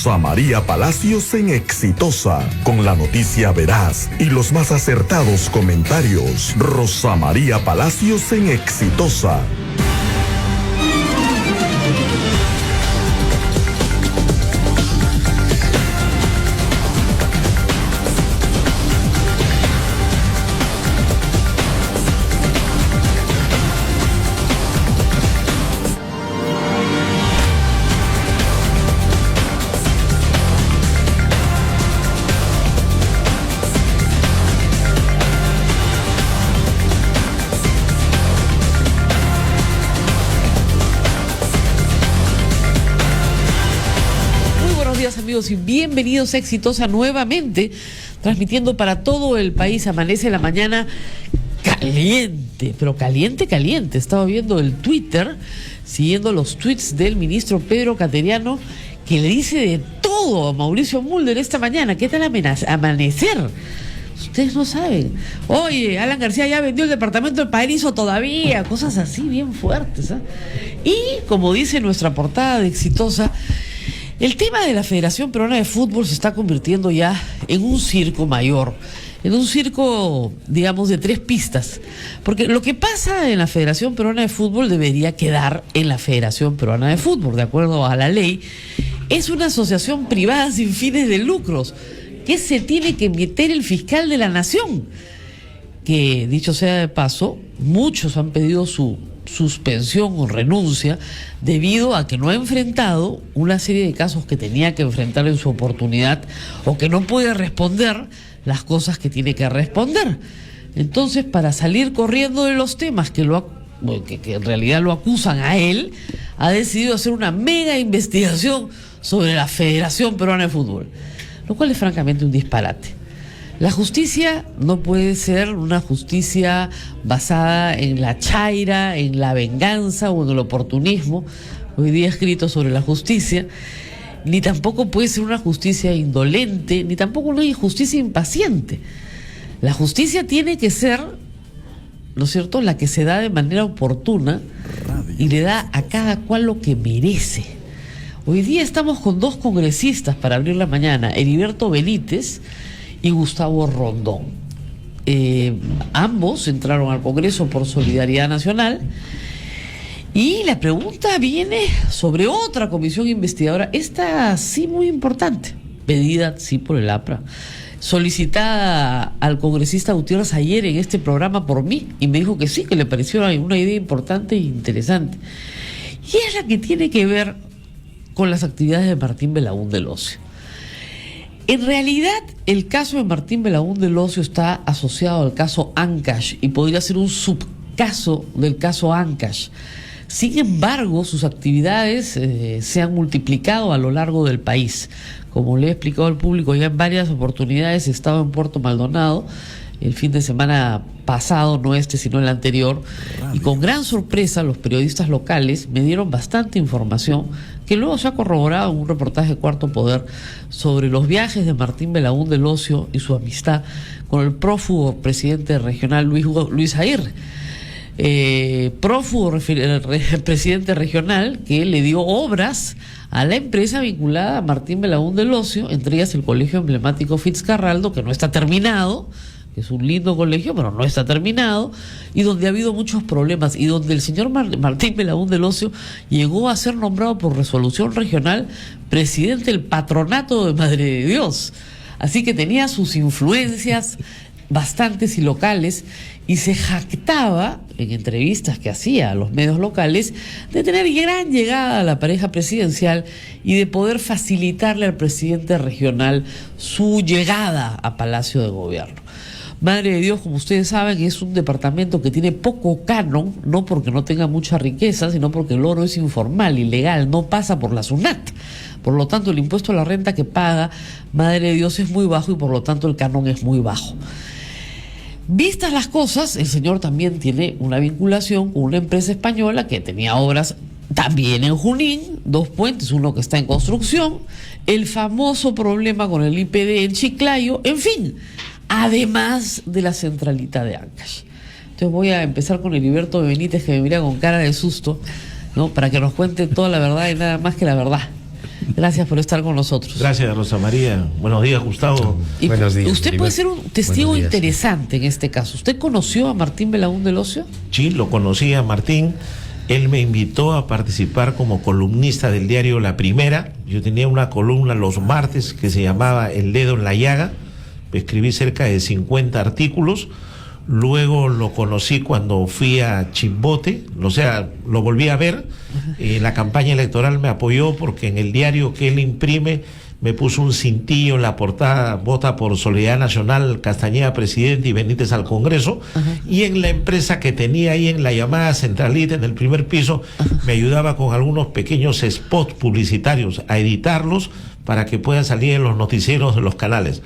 Rosa María Palacios en Exitosa, con la noticia veraz y los más acertados comentarios. Rosa María Palacios en Exitosa. Y bienvenidos a Exitosa nuevamente, transmitiendo para todo el país. Amanece la mañana caliente, pero caliente. Estaba viendo el Twitter, siguiendo los tweets del ministro Pedro Cateriano, que le dice de todo a Mauricio Mulder esta mañana. ¿Qué tal amanecer? Ustedes no saben. Oye, Alan García ya vendió el departamento del Paraíso todavía. Cosas así bien fuertes, ¿eh? Y como dice nuestra portada de Exitosa, el tema de la Federación Peruana de Fútbol se está convirtiendo ya en un circo mayor, en un circo, digamos, de 3 pistas. Porque lo que pasa en la Federación Peruana de Fútbol debería quedar en la Federación Peruana de Fútbol, de acuerdo a la ley. Es una asociación privada sin fines de lucros, que se tiene que meter el fiscal de la nación. Que, dicho sea de paso, muchos han pedido su suspensión o renuncia debido a que no ha enfrentado una serie de casos que tenía que enfrentar en su oportunidad, o que no puede responder las cosas que tiene que responder. Entonces, para salir corriendo de los temas que en realidad lo acusan a él, ha decidido hacer una mega investigación sobre la Federación Peruana de Fútbol, lo cual es francamente un disparate. La justicia no puede ser una justicia basada en la chaira, en la venganza o en el oportunismo. Hoy día he escrito sobre la justicia. Ni tampoco puede ser una justicia indolente, ni tampoco una justicia impaciente. La justicia tiene que ser, ¿no es cierto?, la que se da de manera oportuna y le da a cada cual lo que merece. Hoy día estamos con 2 congresistas para abrir la mañana, Heriberto Benítez y Gustavo Rondón. Ambos entraron al Congreso por Solidaridad Nacional, y la pregunta viene sobre otra comisión investigadora, esta sí muy importante, pedida sí por el APRA, solicitada al congresista Gutiérrez ayer en este programa por mí, y me dijo que sí, que le pareció una idea importante e interesante, y es la que tiene que ver con las actividades de Martín Belaúnde del Ocio. En realidad, el caso de Martín Belaúnde del Ocio está asociado al caso Ancash y podría ser un subcaso del caso Ancash. Sin embargo, sus actividades se han multiplicado a lo largo del país. Como le he explicado al público ya en varias oportunidades, he estado en Puerto Maldonado el fin de semana pasado, no este sino el anterior, y con gran sorpresa los periodistas locales me dieron bastante información que luego se ha corroborado en un reportaje de Cuarto Poder sobre los viajes de Martín Belaúnde del Ocio y su amistad con el prófugo presidente regional Luis Aguirre. Prófugo presidente regional que le dio obras a la empresa vinculada a Martín Belaúnde del Ocio, entre ellas el colegio emblemático Fitzcarraldo, que no está terminado, que es un lindo colegio, pero no está terminado, y donde ha habido muchos problemas, y donde el señor Martín Belaúnde del Ocio llegó a ser nombrado por resolución regional presidente del patronato de Madre de Dios. Así que tenía sus influencias bastantes y locales, y se jactaba en entrevistas que hacía a los medios locales de tener gran llegada a la pareja presidencial y de poder facilitarle al presidente regional su llegada a Palacio de Gobierno. Madre de Dios, como ustedes saben, es un departamento que tiene poco canon, no porque no tenga mucha riqueza, sino porque el oro es informal, ilegal, no pasa por la SUNAT. Por lo tanto, el impuesto a la renta que paga Madre de Dios es muy bajo, y por lo tanto el canon es muy bajo. Vistas las cosas, el señor también tiene una vinculación con una empresa española que tenía obras también en Junín, 2 puentes, uno que está en construcción, el famoso problema con el IPD en Chiclayo, en fin, además de la centralita de Ancash. Entonces voy a empezar con Heriberto Benítez, que me mira con cara de susto, ¿no?, para que nos cuente toda la verdad y nada más que la verdad. Gracias por estar con nosotros. Gracias, Rosa María. Buenos días, Gustavo. Y buenos días. usted puede ser un testigo interesante en este caso. ¿Usted conoció a Martín Belaúnde Locio? Sí, lo conocí a Martín. Él me invitó a participar como columnista del diario La Primera. Yo tenía una columna los martes que se llamaba El Dedo en la Llaga. Escribí cerca de 50 artículos. Luego lo conocí cuando fui a Chimbote, o sea, lo volví a ver. La campaña electoral me apoyó porque en el diario que él imprime me puso un cintillo en la portada: vota por Solidaridad Nacional, Castañeda presidente y Benítez al Congreso. Y en la empresa que tenía ahí en la llamada centralita, en el primer piso, me ayudaba con algunos pequeños spots publicitarios a editarlos para que puedan salir en los noticieros de los canales.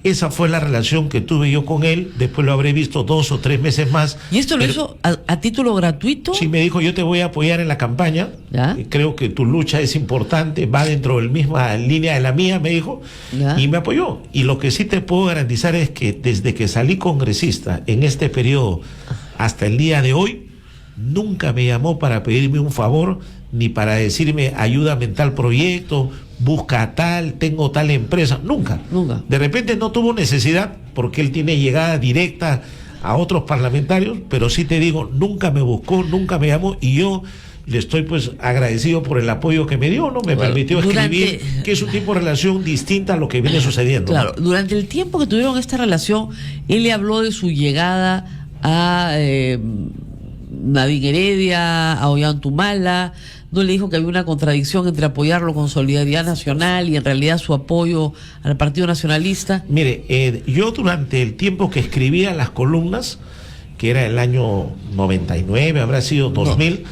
Esa fue la relación que tuve yo con él. Después lo habré visto 2 o 3 meses más. ¿Y esto lo hizo a título gratuito? Sí, me dijo: yo te voy a apoyar en la campaña. ¿Ya? Creo que tu lucha es importante, va dentro de la misma línea de la mía, me dijo. ¿Ya? Y me apoyó. Y lo que sí te puedo garantizar es que desde que salí congresista en este periodo hasta el día de hoy, nunca me llamó para pedirme un favor, ni para decirme: ayúdame en tal proyecto, busca tal, tengo tal empresa. Nunca. De repente no tuvo necesidad porque él tiene llegada directa a otros parlamentarios, pero sí te digo, nunca me buscó, nunca me llamó, y yo le estoy pues agradecido por el apoyo que me dio, ¿no? Me permitió escribir, que es un tipo de relación distinta a lo que viene sucediendo. Claro, ¿no? durante el tiempo que tuvieron esta relación, él le habló de su llegada a Navín Heredia, a Ollantumala. No le dijo que había una contradicción entre apoyarlo con Solidaridad Nacional y en realidad su apoyo al Partido Nacionalista. Mire, yo durante el tiempo que escribía las columnas, que era el año 99, habrá sido 2000,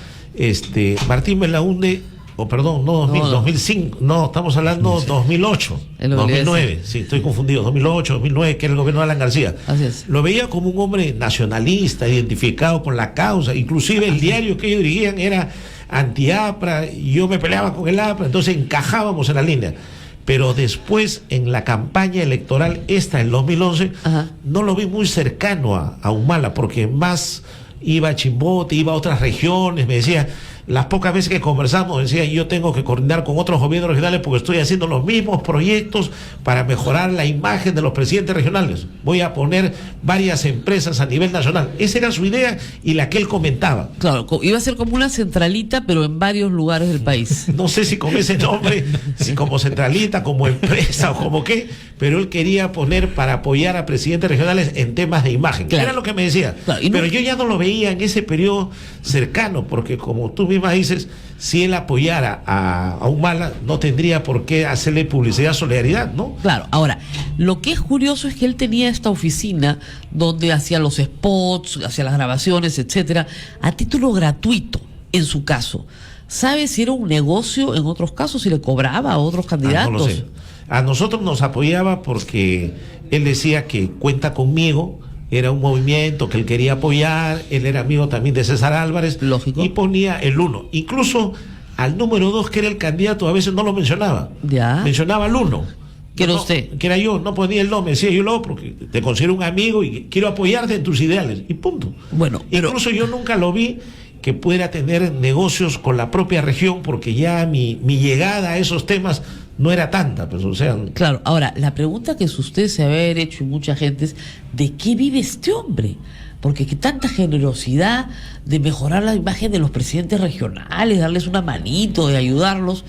Martín Belaúnde, perdón, no 2000, 2005, no, estamos hablando 2008, 2009, sí, estoy confundido, 2008, 2009, que era el gobierno de Alan García. Así es. Lo veía como un hombre nacionalista, identificado con la causa, inclusive el diario que ellos dirigían era anti-APRA, y yo me peleaba con el APRA, entonces encajábamos en la línea. Pero después, en la campaña electoral en 2011, no lo vi muy cercano a Humala, porque más iba a Chimbote, iba a otras regiones. Me decía, las pocas veces que conversamos, decía: yo tengo que coordinar con otros gobiernos regionales porque estoy haciendo los mismos proyectos para mejorar la imagen de los presidentes regionales. Voy a poner varias empresas a nivel nacional. Esa era su idea y la que él comentaba. Claro, iba a ser como una centralita, pero en varios lugares del país. No sé si con ese nombre, si como centralita, como empresa o como qué, pero él quería poner para apoyar a presidentes regionales en temas de imagen. Claro. Era lo que me decía. Claro, pero yo ya no lo veía en ese periodo cercano, porque como tú misma dices, si él apoyara a Humala, no tendría por qué hacerle publicidad a Solidaridad, ¿no? Claro. Ahora, lo que es curioso es que él tenía esta oficina donde hacía los spots, hacía las grabaciones, etcétera, a título gratuito, en su caso. ¿Sabe si era un negocio en otros casos, si le cobraba a otros candidatos? No lo sé. A nosotros nos apoyaba porque él decía que cuenta conmigo. Era un movimiento que él quería apoyar. Él era amigo también de César Álvarez. Lógico. Y ponía el 1. Incluso al número 2, que era el candidato, a veces no lo mencionaba. Ya. Mencionaba al 1. Que era usted. Que era yo. No ponía el 2. Me decía: yo lo, porque te considero un amigo y quiero apoyarte en tus ideales. Y punto. Bueno, pero... Incluso yo nunca lo vi que pudiera tener negocios con la propia región, porque ya mi llegada a esos temas no era tanta, pues, o sea... Claro, ahora, la pregunta que usted se haber hecho y mucha gente es: ¿de qué vive este hombre? Porque que tanta generosidad de mejorar la imagen de los presidentes regionales, darles una manito, de ayudarlos,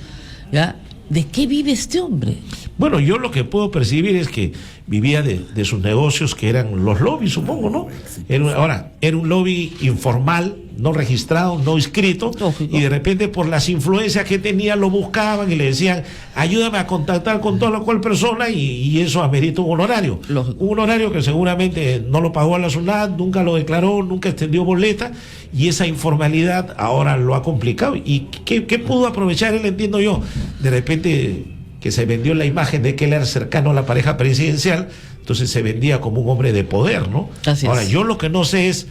¿ya? ¿De qué vive este hombre? Bueno, yo lo que puedo percibir es que vivía de sus negocios, que eran los lobbies, supongo, ¿no? Era un lobby informal, no registrado, no inscrito. Lógico. Y de repente, por las influencias que tenía, lo buscaban y le decían: ayúdame a contactar con toda la cual persona, y eso amerita un honorario. Lógico. Un honorario que seguramente no lo pagó a la SUNAT, nunca lo declaró, nunca extendió boleta, y esa informalidad ahora lo ha complicado. ¿Y qué pudo aprovechar él, entiendo yo? De repente, que se vendió la imagen de que él era cercano a la pareja presidencial, entonces se vendía como un hombre de poder, ¿no? Ahora, yo lo que no sé es,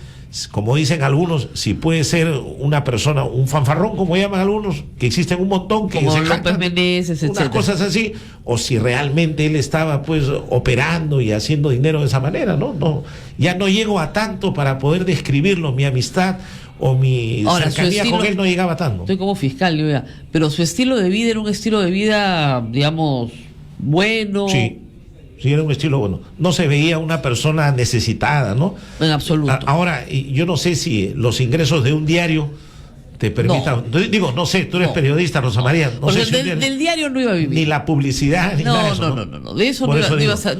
como dicen algunos, si puede ser una persona, un fanfarrón, como llaman algunos, que existen un montón, que como se López Meneses, unas etcétera, cosas así, o si realmente él estaba pues operando y haciendo dinero de esa manera, ¿no? Ya no llego a tanto para poder describirlo, mi amistad o mi Ahora, cercanía estilo, con él no llegaba tanto. Estoy como fiscal, yo ya. Pero su estilo de vida era un estilo de vida, digamos, bueno. Sí, sí, era un estilo bueno. No se veía una persona necesitada, ¿no? En absoluto. Ahora, yo no sé si los ingresos de un diario te permitan. No. Digo, no sé, tú eres periodista, Rosa María. No Porque sé si del diario no iba a vivir. ni la publicidad, ni nada de eso. No. De eso no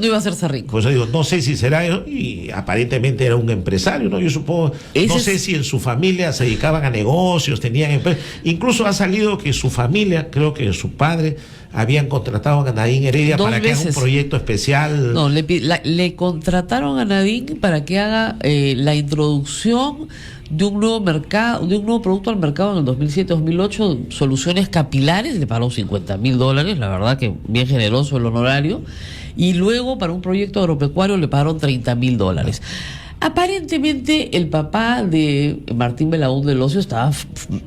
iba a hacerse rico. Por eso digo, no sé si será eso, y aparentemente era un empresario, ¿no? Yo supongo, no sé si en su familia se dedicaban a negocios, tenían empresas. Incluso ha salido que su familia, creo que su padre, habían contratado a Nadine Heredia para que haga un proyecto especial. No, le contrataron a Nadine para que haga la introducción de un nuevo mercado, de un nuevo producto al mercado en el 2007-2008, soluciones capilares. Le pagó $50,000, la verdad que bien generoso el honorario, y luego para un proyecto agropecuario le pagaron $30,000. Aparentemente el papá de Martín Belaúnde del Ocio estaba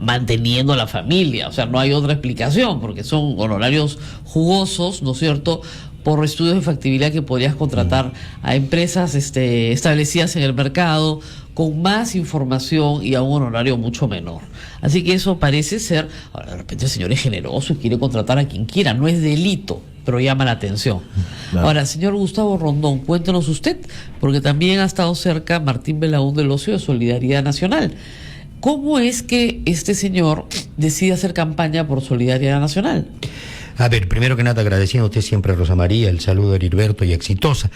manteniendo a la familia, o sea, no hay otra explicación, porque son honorarios jugosos, ¿no es cierto?, por estudios de factibilidad que podrías contratar a empresas establecidas en el mercado, con más información y a un honorario mucho menor. Así que eso parece ser, ahora de repente el señor es generoso y quiere contratar a quien quiera, no es delito, pero llama la atención. Claro. Ahora, señor Gustavo Rondón, cuéntenos usted, porque también ha estado cerca Martín Belaúnde del Ocio de Solidaridad Nacional. ¿Cómo es que este señor decide hacer campaña por Solidaridad Nacional? A ver, primero que nada, agradeciendo a usted siempre, Rosa María, el saludo a Heriberto y Exitosa.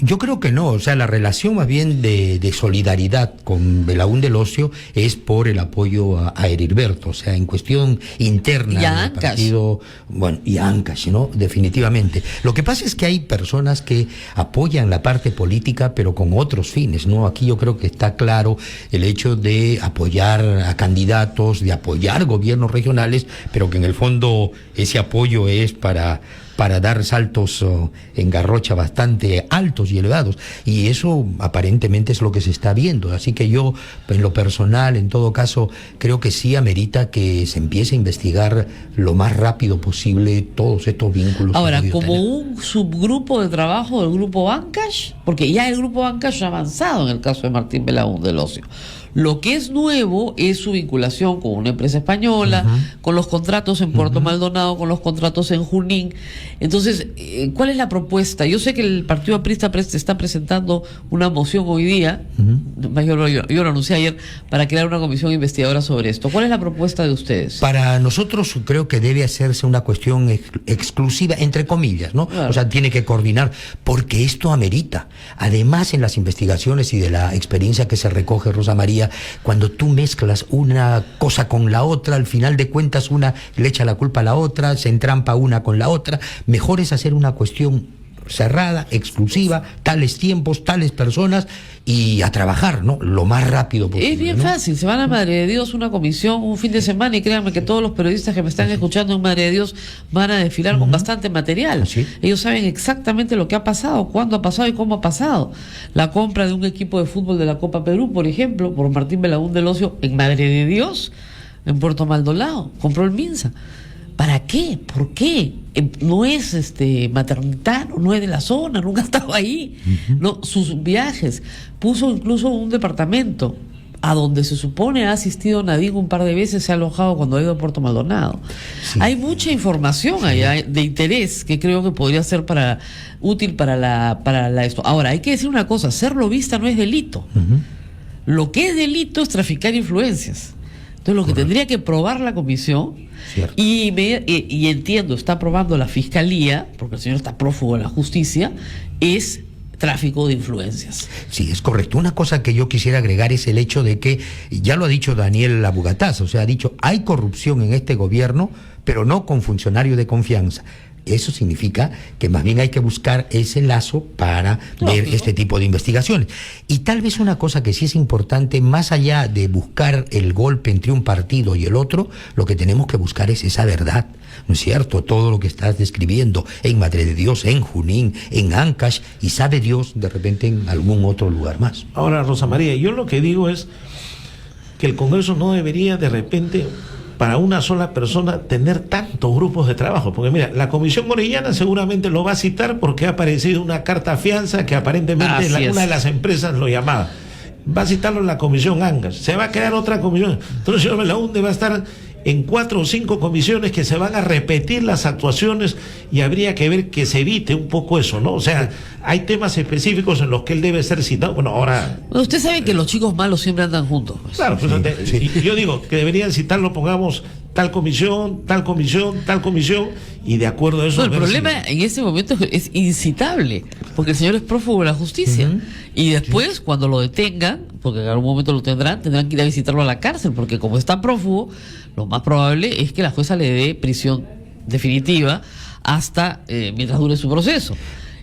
Yo creo que no, o sea, la relación más bien de solidaridad con Belaúnde del Ocio es por el apoyo a Heriberto, o sea, en cuestión interna del partido, bueno, y a Ancash, ¿no? Definitivamente. Lo que pasa es que hay personas que apoyan la parte política, pero con otros fines, ¿no? Aquí yo creo que está claro el hecho de apoyar a candidatos, de apoyar gobiernos regionales, pero que en el fondo ese apoyo es para dar saltos en garrocha bastante altos y elevados, y eso aparentemente es lo que se está viendo. Así que yo, en lo personal, en todo caso, creo que sí amerita que se empiece a investigar lo más rápido posible todos estos vínculos. Ahora, como un subgrupo de trabajo del grupo Ancash, porque ya el grupo Ancash ha avanzado en el caso de Martín Belaúnde del Ocio. Lo que es nuevo es su vinculación con una empresa española, con los contratos en Puerto Maldonado, con los contratos en Junín. Entonces, ¿cuál es la propuesta? Yo sé que el Partido Aprista está presentando una moción hoy día, yo lo anuncié ayer, para crear una comisión investigadora sobre esto. ¿Cuál es la propuesta de ustedes? Para nosotros creo que debe hacerse una cuestión exclusiva, entre comillas, ¿no? Claro. O sea, tiene que coordinar, porque esto amerita. Además, en las investigaciones y de la experiencia que se recoge, Rosa María, cuando tú mezclas una cosa con la otra, al final de cuentas una le echa la culpa a la otra, se entrampa una con la otra. Mejor es hacer una cuestión cerrada, exclusiva, tales tiempos, tales personas, y a trabajar, ¿no? Lo más rápido posible. Es bien fácil, se van a Madre de Dios, una comisión, un fin de semana, y créanme que todos los periodistas que me están escuchando en Madre de Dios van a desfilar con bastante material. ¿Sí? Ellos saben exactamente lo que ha pasado, cuándo ha pasado y cómo ha pasado. La compra de un equipo de fútbol de la Copa Perú, por ejemplo, por Martín Belaúnde del Ocio, en Madre de Dios, en Puerto Maldonado, compró el Minsa. ¿Para qué? ¿Por qué? No es maternitario, no es de la zona, nunca ha estado ahí. No, sus viajes, puso incluso un departamento a donde se supone ha asistido Nadine un par de veces, se ha alojado cuando ha ido a Puerto Maldonado. Sí. Hay mucha información allá de interés que creo que podría ser útil para esto. Ahora, hay que decir una cosa, ser lobista no es delito. Lo que es delito es traficar influencias. Entonces, lo que tendría que probar la comisión, y entiendo, está probando la fiscalía, porque el señor está prófugo de la justicia, es tráfico de influencias. Sí, es correcto. Una cosa que yo quisiera agregar es el hecho de que, ya lo ha dicho Daniel Abugataz, o sea, ha dicho, hay corrupción en este gobierno, pero no con funcionarios de confianza. Eso significa que más bien hay que buscar ese lazo para ver este tipo de investigaciones. Y tal vez una cosa que sí es importante, más allá de buscar el golpe entre un partido y el otro, lo que tenemos que buscar es esa verdad, ¿no es cierto? Todo lo que estás describiendo en Madre de Dios, en Junín, en Ancash, y sabe Dios de repente en algún otro lugar más. Ahora, Rosa María, yo lo que digo es que el Congreso no debería de repente, para una sola persona, tener tantos grupos de trabajo, porque mira, la Comisión Orellana seguramente lo va a citar porque ha aparecido una carta fianza que aparentemente una de las empresas lo llamaba, va a citarlo en la comisión Ancash, se va a crear otra comisión. Entonces el señor Belaúnde va a estar en 4 o 5 comisiones que se van a repetir las actuaciones y habría que ver que se evite un poco eso, ¿no? O sea, hay temas específicos en los que él debe ser citado. Bueno, ahora... Bueno, usted sabe que los chicos malos siempre andan juntos. Pues. Claro, pues, y yo digo que deberían citarlo, pongamos tal comisión, tal comisión, tal comisión, y de acuerdo a eso... No, el problema en ese momento es incitable, porque el señor es prófugo de la justicia. Y después, cuando lo detengan, porque en algún momento lo tendrán que ir a visitarlo a la cárcel, porque como está prófugo, lo más probable es que la jueza le dé prisión definitiva hasta mientras dure su proceso.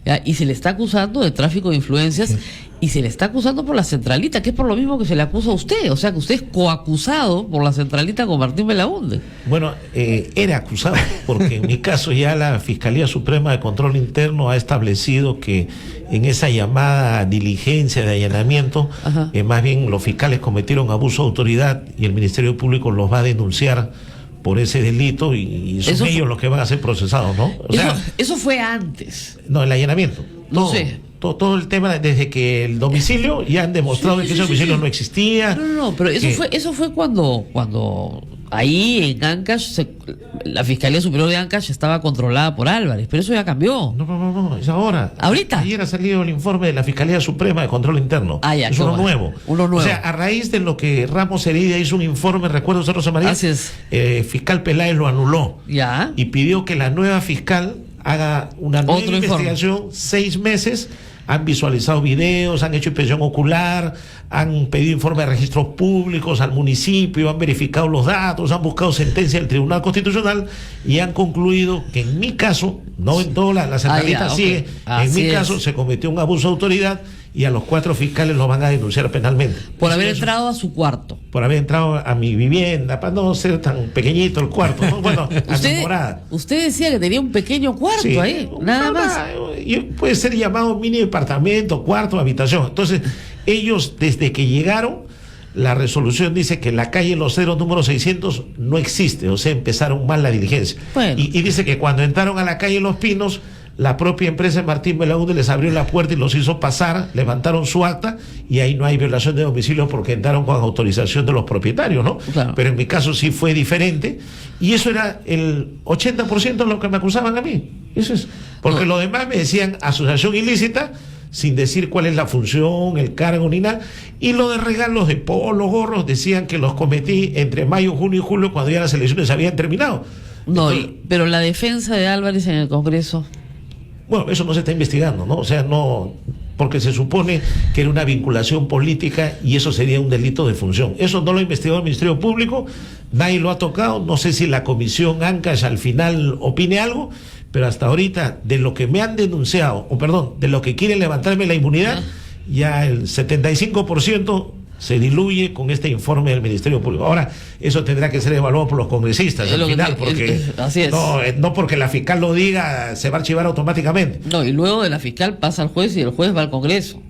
¿Ya? Y se le está acusando de tráfico de influencias y se le está acusando por la centralita, que es por lo mismo que se le acusa a usted. O sea, que usted es coacusado por la centralita con Martín Belaúnde. Bueno, era acusado, porque en mi caso ya la Fiscalía Suprema de Control Interno ha establecido que en esa llamada diligencia de allanamiento, más bien los fiscales cometieron abuso de autoridad y el Ministerio Público los va a denunciar por ese delito y son ellos los que van a ser procesados, ¿no? O sea, eso fue antes. No, el allanamiento. No sé. Todo el tema desde que el domicilio ya han demostrado que ese domicilio no existía. No, pero eso fue cuando ahí en Ancash la Fiscalía Superior de Ancash estaba controlada por Álvarez, pero eso ya cambió. No, es ahora. ¿Ahorita? Ayer ha salido el informe de la Fiscalía Suprema de Control Interno. Ya, es uno nuevo. O sea, a raíz de lo que Ramos Heredia hizo un informe, recuerdo, Rosa María, fiscal Peláez lo anuló. Ya. Y pidió que la nueva fiscal haga una nueva investigación, 6 meses. Han visualizado videos, han hecho inspección ocular, han pedido informe de registros públicos al municipio, han verificado los datos, han buscado sentencia del Tribunal Constitucional y han concluido que en mi caso, no en toda la centralita sigue, en mi caso se cometió un abuso de autoridad y a los 4 fiscales los van a denunciar penalmente. Por haber entrado a su cuarto. Por haber entrado a mi vivienda, para no ser tan pequeñito el cuarto, ¿no? Bueno, a mi morada. Usted decía que tenía un pequeño cuarto ahí, nada más. Y puede ser llamado mini departamento, cuarto, habitación. Entonces, ellos desde que llegaron, la resolución dice que la calle Los Ceros número 600 no existe, o sea, empezaron mal la diligencia. Bueno. Y dice que cuando entraron a la calle Los Pinos, la propia empresa de Martín Belaúnde les abrió la puerta y los hizo pasar, levantaron su acta y ahí no hay violación de domicilio porque entraron con autorización de los propietarios, ¿no? Claro. Pero en mi caso sí fue diferente y eso era el 80% de lo que me acusaban a mí. Eso es, porque lo demás me decían asociación ilícita sin decir cuál es la función, el cargo ni nada, y lo de regalos de polos, gorros, decían que los cometí entre mayo, junio y julio cuando ya las elecciones habían terminado. No, entonces, pero la defensa de Álvarez en el Congreso... Bueno, eso no se está investigando, ¿no? O sea, no, porque se supone que era una vinculación política y eso sería un delito de función. Eso no lo ha investigado el Ministerio Público, nadie lo ha tocado, no sé si la comisión Ancash al final opine algo, pero hasta ahorita, de lo que me han denunciado, de lo que quieren levantarme la inmunidad, ya el 75% se diluye con este informe del Ministerio Público. Ahora, eso tendrá que ser evaluado por los congresistas al final, porque así es. No porque la fiscal lo diga, se va a archivar automáticamente. No, y luego de la fiscal pasa al juez y el juez va al Congreso.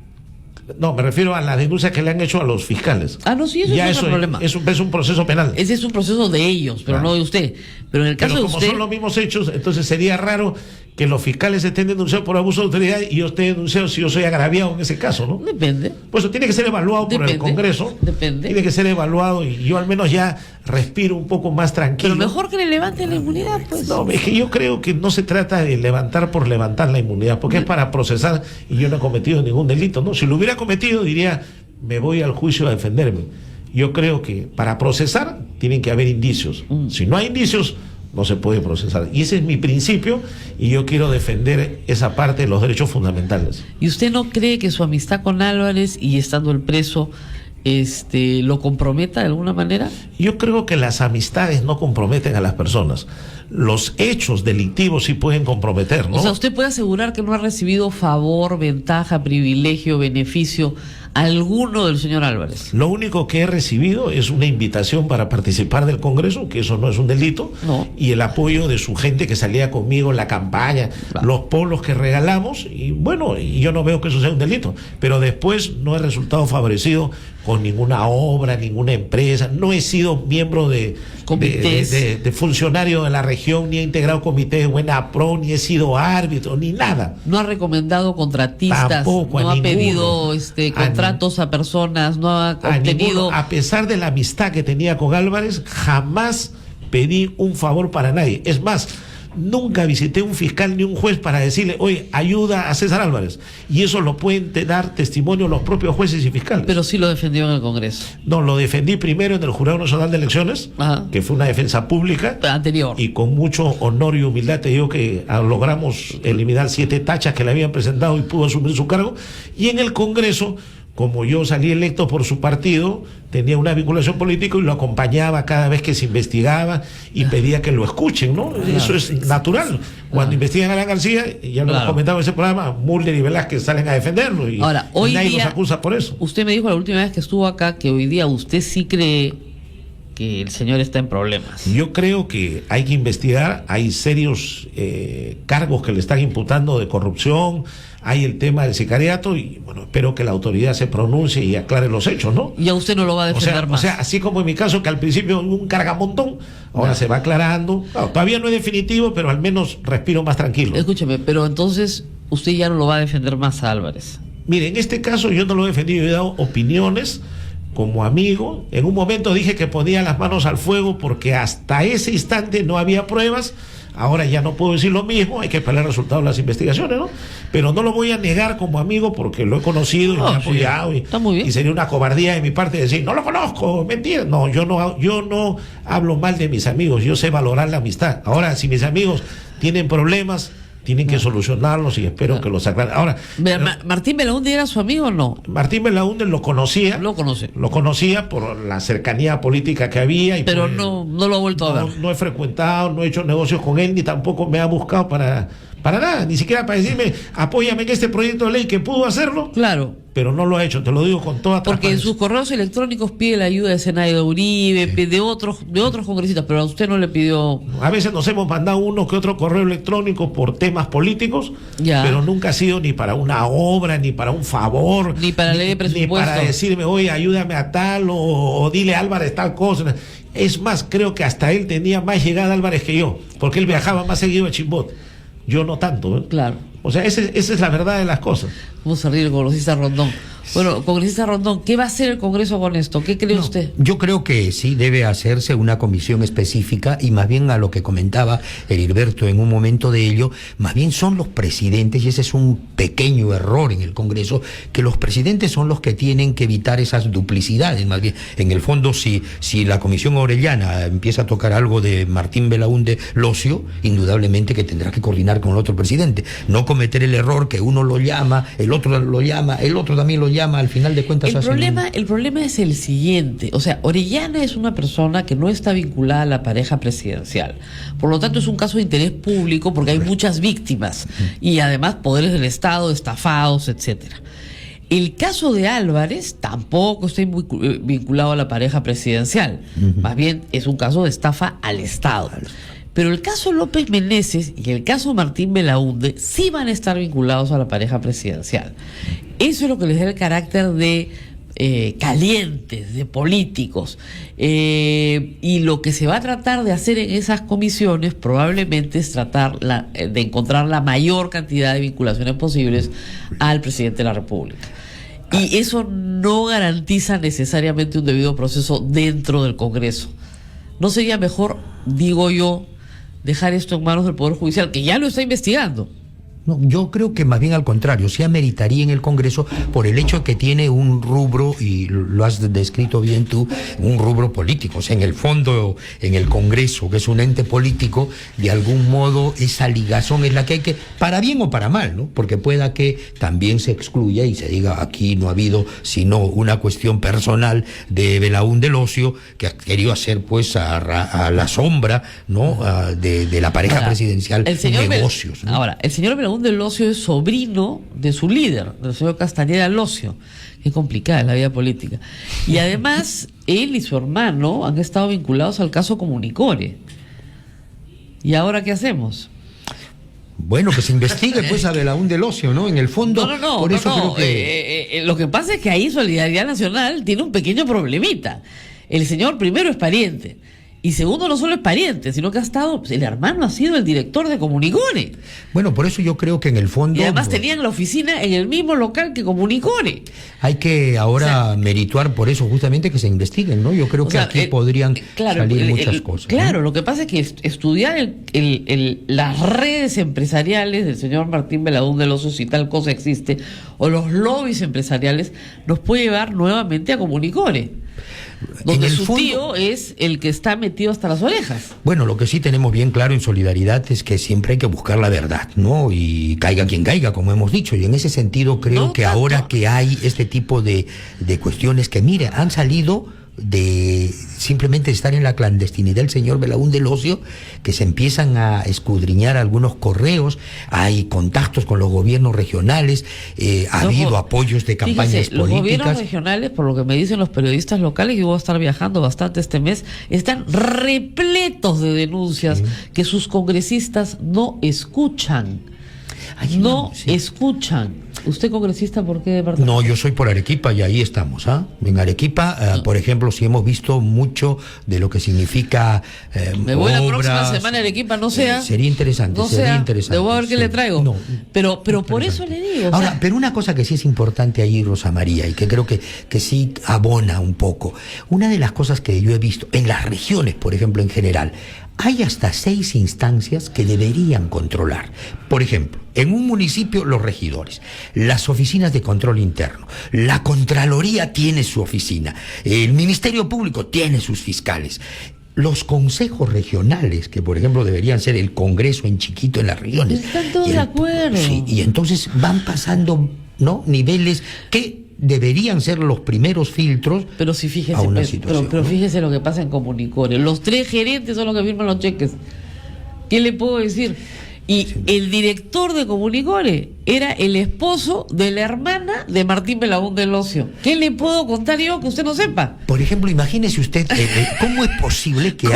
No, me refiero a las denuncias que le han hecho a los fiscales. No, sí, eso ya es otro problema. Es un proceso penal. Ese es un proceso de ellos, pero no de usted. Pero en el caso de como usted... son los mismos hechos, entonces sería raro que los fiscales estén denunciados por abuso de autoridad y yo esté denunciado si yo soy agraviado en ese caso, ¿no? Depende. Pues eso tiene que ser evaluado por el Congreso. Depende. Tiene que ser evaluado y yo al menos ya respiro un poco más tranquilo. Pero mejor que le levanten la inmunidad, pues. No, es que yo creo que no se trata de levantar por levantar la inmunidad, porque es para procesar y yo no he cometido ningún delito, ¿no? Si lo hubiera cometido, diría, me voy al juicio a defenderme. Yo creo que para procesar tienen que haber indicios. Si no hay indicios, no se puede procesar. Y ese es mi principio y yo quiero defender esa parte de los derechos fundamentales. ¿Y usted no cree que su amistad con Álvarez y estando el preso lo comprometa de alguna manera? Yo creo que las amistades no comprometen a las personas. Los hechos delictivos sí pueden comprometer, ¿no? O sea, usted puede asegurar que no ha recibido favor, ventaja, privilegio, beneficio alguno del señor Álvarez. Lo único que he recibido es una invitación para participar del Congreso, que eso no es un delito, y el apoyo de su gente que salía conmigo en la campaña, los polos que regalamos, y bueno, y yo no veo que eso sea un delito, pero después no he resultado favorecido con ninguna obra, ninguna empresa, no he sido miembro de funcionario de la región región, ni he integrado comité de buena pro, ni he sido árbitro, ni nada. No ha recomendado contratistas, Tampoco, no a ha ninguno. pedido contratos a personas, no ha obtenido... A pesar de la amistad que tenía con Álvarez, jamás pedí un favor para nadie. Es más, nunca visité un fiscal ni un juez para decirle, oye, ayuda a César Álvarez. Y eso lo pueden dar testimonio los propios jueces y fiscales. Pero sí lo defendió en el Congreso. No, lo defendí primero en el Jurado Nacional de Elecciones, Ajá. que fue una defensa pública. Anterior. Y con mucho honor y humildad te digo que logramos eliminar 7 tachas que le habían presentado y pudo asumir su cargo. Y en el Congreso, como yo salí electo por su partido, tenía una vinculación política y lo acompañaba cada vez que se investigaba y pedía que lo escuchen, ¿no? Eso es natural. Cuando investigan a Alan García, ya lo hemos comentado en ese programa, Mulder y Velázquez salen a defenderlo y, ahora, hoy nadie día, los acusa por eso. Usted me dijo la última vez que estuvo acá que hoy día usted sí cree que el señor está en problemas. Yo creo que hay que investigar, hay serios cargos que le están imputando de corrupción, hay el tema del sicariato y bueno, espero que la autoridad se pronuncie y aclare los hechos, ¿no? Y a usted no lo va a defender más. O sea, así como en mi caso, que al principio un cargamontón, ahora se va aclarando. No, todavía no es definitivo, pero al menos respiro más tranquilo. Escúcheme, pero entonces usted ya no lo va a defender más a Álvarez. Mire, en este caso yo no lo he defendido, he dado opiniones como amigo. En un momento dije que ponía las manos al fuego porque hasta ese instante no había pruebas. Ahora ya no puedo decir lo mismo, hay que esperar el resultado de las investigaciones, ¿no? Pero no lo voy a negar como amigo porque lo he conocido y me ha apoyado. Sí, está muy bien. Y sería una cobardía de mi parte decir, no lo conozco, mentira. No, yo no hablo mal de mis amigos, yo sé valorar la amistad. Ahora, si mis amigos tienen problemas, tienen que solucionarlos y espero que los aclaren. Ahora, ¿Martín Belaúnde era su amigo o no? Martín Belaúnde lo conocía. Lo conoce. Lo conocía por la cercanía política que había. Pero no lo ha vuelto a ver. No he frecuentado, no he hecho negocios con él, ni tampoco me ha buscado para nada, ni siquiera para decirme, apóyame en este proyecto de ley que pudo hacerlo. Claro. Pero no lo ha hecho, te lo digo con toda Porque en transparencia. sus correos electrónicos pide la ayuda de Zenaida Uribe, de otros congresistas, pero a usted no le pidió. A veces nos hemos mandado uno que otro correo electrónico por temas políticos, Ya. pero nunca ha sido ni para una obra, ni para un favor, Ni para ley de ni presupuesto. para decirme, oye, ayúdame a tal, o dile a Álvarez tal cosa. Es más, creo que hasta él tenía más llegada a Álvarez que yo, porque él viajaba más seguido a Chimbote. Yo no tanto, ¿eh? Claro. O sea, esa es la verdad de las cosas. Vamos a rir el congresista Rondón. Bueno, congresista Rondón, ¿qué va a hacer el Congreso con esto? ¿Qué cree usted? Yo creo que sí debe hacerse una comisión específica y más bien a lo que comentaba Heriberto en un momento de ello, más bien son los presidentes, y ese es un pequeño error en el Congreso, que los presidentes son los que tienen que evitar esas duplicidades. Más bien, en el fondo, si la Comisión Orellana empieza a tocar algo de Martín Belaúnde Locio, indudablemente que tendrá que coordinar con el otro presidente. No cometer el error que uno lo llama, el otro lo llama, el otro también lo llama, al final de cuentas El problema es el siguiente, o sea, Orellana es una persona que no está vinculada a la pareja presidencial, por lo tanto es un caso de interés público porque hay muchas víctimas y además poderes del Estado estafados, etcétera. El caso de Álvarez tampoco está vinculado a la pareja presidencial, más bien es un caso de estafa al Estado. Pero el caso López Meneses y el caso Martín Belaúnde sí van a estar vinculados a la pareja presidencial. Eso es lo que les da el carácter de calientes, de políticos. Y lo que se va a tratar de hacer en esas comisiones probablemente es tratar de encontrar la mayor cantidad de vinculaciones posibles al presidente de la República. Y eso no garantiza necesariamente un debido proceso dentro del Congreso. ¿No sería mejor, digo yo, dejar esto en manos del Poder Judicial, que ya lo está investigando? No, yo creo que más bien al contrario, sí ameritaría en el Congreso por el hecho que tiene un rubro, y lo has descrito bien tú, un rubro político. O sea, en el fondo, en el Congreso, que es un ente político, de algún modo esa ligazón es la que hay que, para bien o para mal, ¿no? Porque pueda que también se excluya y se diga aquí no ha habido sino una cuestión personal de Belaúnde Locio, que ha querido hacer pues a la sombra, ¿no? De la pareja presidencial negocios, ¿no? Ahora, el señor Belaúnde Locio es sobrino de su líder, del señor Castañeda Locio. Qué complicada es la vida política. Y además, él y su hermano han estado vinculados al caso Comunicore. ¿Y ahora qué hacemos? Bueno, que se investigue pues a Belaúnde Locio, ¿no? En el fondo, por eso creo que... lo que pasa es que ahí Solidaridad Nacional tiene un pequeño problemita. El señor primero es pariente Y segundo, no solo es pariente, sino que el hermano ha sido el director de Comunicore. Bueno, por eso yo creo que en el fondo... Y además tenían la oficina en el mismo local que Comunicore. Hay que ahora merituar por eso justamente que se investiguen, ¿no? Yo creo que aquí podrían salir muchas cosas. Claro, ¿no? lo que pasa es que estudiar las redes empresariales del señor Martín Belaúnde del Ocio, si tal cosa existe, o los lobbies empresariales, nos puede llevar nuevamente a Comunicore, donde su tío es el que está metido hasta las orejas. Bueno, lo que sí tenemos bien claro en Solidaridad es que siempre hay que buscar la verdad, ¿no? Y caiga quien caiga, como hemos dicho. Y en ese sentido creo que ahora que hay este tipo de cuestiones que, mire, han salido de simplemente estar en la clandestinidad del señor Belaúnde del Ocio, que se empiezan a escudriñar algunos correos, hay contactos con los gobiernos regionales, ha habido apoyos de campañas políticas. Los gobiernos regionales, por lo que me dicen los periodistas locales, y voy a estar viajando bastante este mes, están repletos de denuncias que sus congresistas no escuchan. Escuchan. ¿Usted congresista por qué departamento? No, yo soy por Arequipa y ahí estamos. En Arequipa, por ejemplo, sí hemos visto mucho de lo que significa me voy la próxima semana a Arequipa, no sea. Sería interesante, sería interesante. Debo ver qué le traigo. No, pero por eso le digo. Ahora, pero una cosa que sí es importante ahí, Rosa María, y que creo que sí abona un poco. Una de las cosas que yo he visto en las regiones, por ejemplo, en general, hay hasta 6 instancias que deberían controlar. Por ejemplo, en un municipio, los regidores, las oficinas de control interno, la Contraloría tiene su oficina, el Ministerio Público tiene sus fiscales. Los consejos regionales, que por ejemplo deberían ser el Congreso en chiquito en las regiones. Están todos de acuerdo. Sí, y entonces van pasando, ¿no?, niveles que deberían ser los primeros filtros. Pero si fíjese, a una situación, pero ¿no? fíjese lo que pasa en Comunicore. Los 3 gerentes son los que firman los cheques. ¿Qué le puedo decir? Y el director de Comunicore era el esposo de la hermana de Martín Belaúnde del Ocio. ¿Qué le puedo contar yo que usted no sepa? Por ejemplo, imagínese usted, ¿cómo es posible que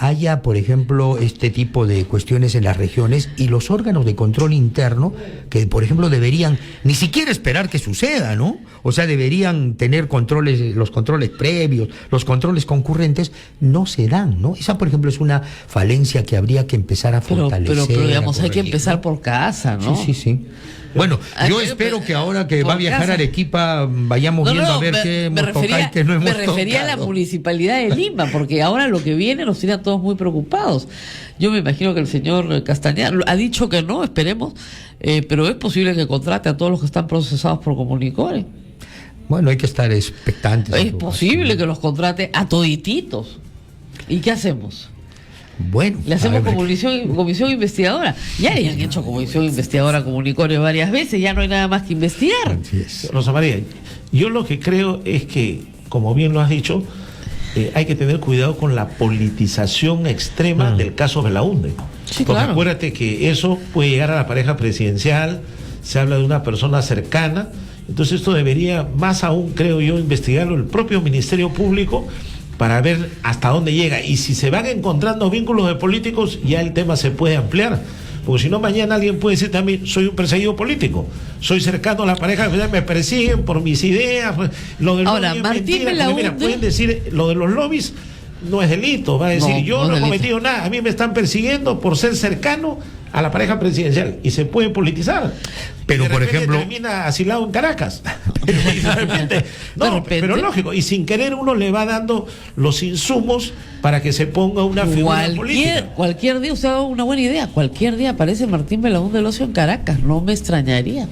haya, por ejemplo, este tipo de cuestiones en las regiones y los órganos de control interno que, por ejemplo, deberían ni siquiera esperar que suceda, ¿no? O sea, deberían tener los controles previos, los controles concurrentes, no se dan, ¿no? Esa, por ejemplo, es una falencia que habría que empezar a fortalecer. Pero digamos, hay que empezar por casa, ¿no? Sí. Bueno, yo espero que ahora que va a viajar a Arequipa vayamos viendo a ver qué hemos tocado y qué no hemos tocado. Me refería a la Municipalidad de Lima, porque ahora lo que viene nos tiene a todos muy preocupados. Yo me imagino que el señor Castañeda ha dicho que no, esperemos, pero es posible que contrate a todos los que están procesados por Comunicore. Bueno, hay que estar expectantes. Es posible que los contrate a todititos. ¿Y qué hacemos? Bueno, le hacemos comisión investigadora. Ya le han hecho comisión investigadora a Comunicore varias veces, ya no hay nada más que investigar. Rosa María, yo lo que creo es que, como bien lo has dicho, hay que tener cuidado con la politización extrema del caso Belaúnde. Sí, porque claro. Acuérdate que eso puede llegar a la pareja presidencial, se habla de una persona cercana, entonces esto debería, más aún creo yo, investigarlo el propio Ministerio Público para ver hasta dónde llega. Y si se van encontrando vínculos de políticos, ya el tema se puede ampliar. Porque si no, mañana alguien puede decir también, soy un perseguido político, soy cercano a la pareja, me persiguen por mis ideas. Lo del ahora, lobby es Martín mentira, Belaúnde... mira, pueden decir, lo de los lobbies no es delito, va a decir, yo no he cometido nada, a mí me están persiguiendo por ser cercano a la pareja presidencial, y se puede politizar. Pero por ejemplo, termina asilado en Caracas. Pero lógico, y sin querer uno le va dando los insumos para que se ponga una figura política. Cualquier día, usted ha dado una buena idea, cualquier día aparece Martín Belaúnde del Ocio en Caracas, no me extrañaría.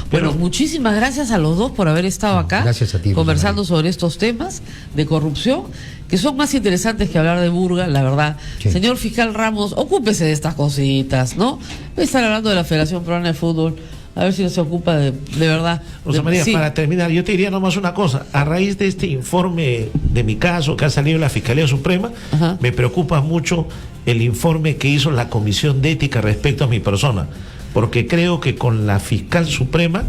Bueno, muchísimas gracias a los dos por haber estado acá, gracias a ti, conversando sobre estos temas de corrupción, que son más interesantes que hablar de Burga, la verdad. Sí. Señor fiscal Ramos, ocúpese de estas cositas, ¿no? Voy a estar hablando de la Federación Peruana de Fútbol, a ver si no se ocupa de verdad. Rosa María, para terminar, yo te diría nomás una cosa. A raíz de este informe de mi caso que ha salido en la Fiscalía Suprema, me preocupa mucho el informe que hizo la Comisión de Ética respecto a mi persona, porque creo que con la Fiscal Suprema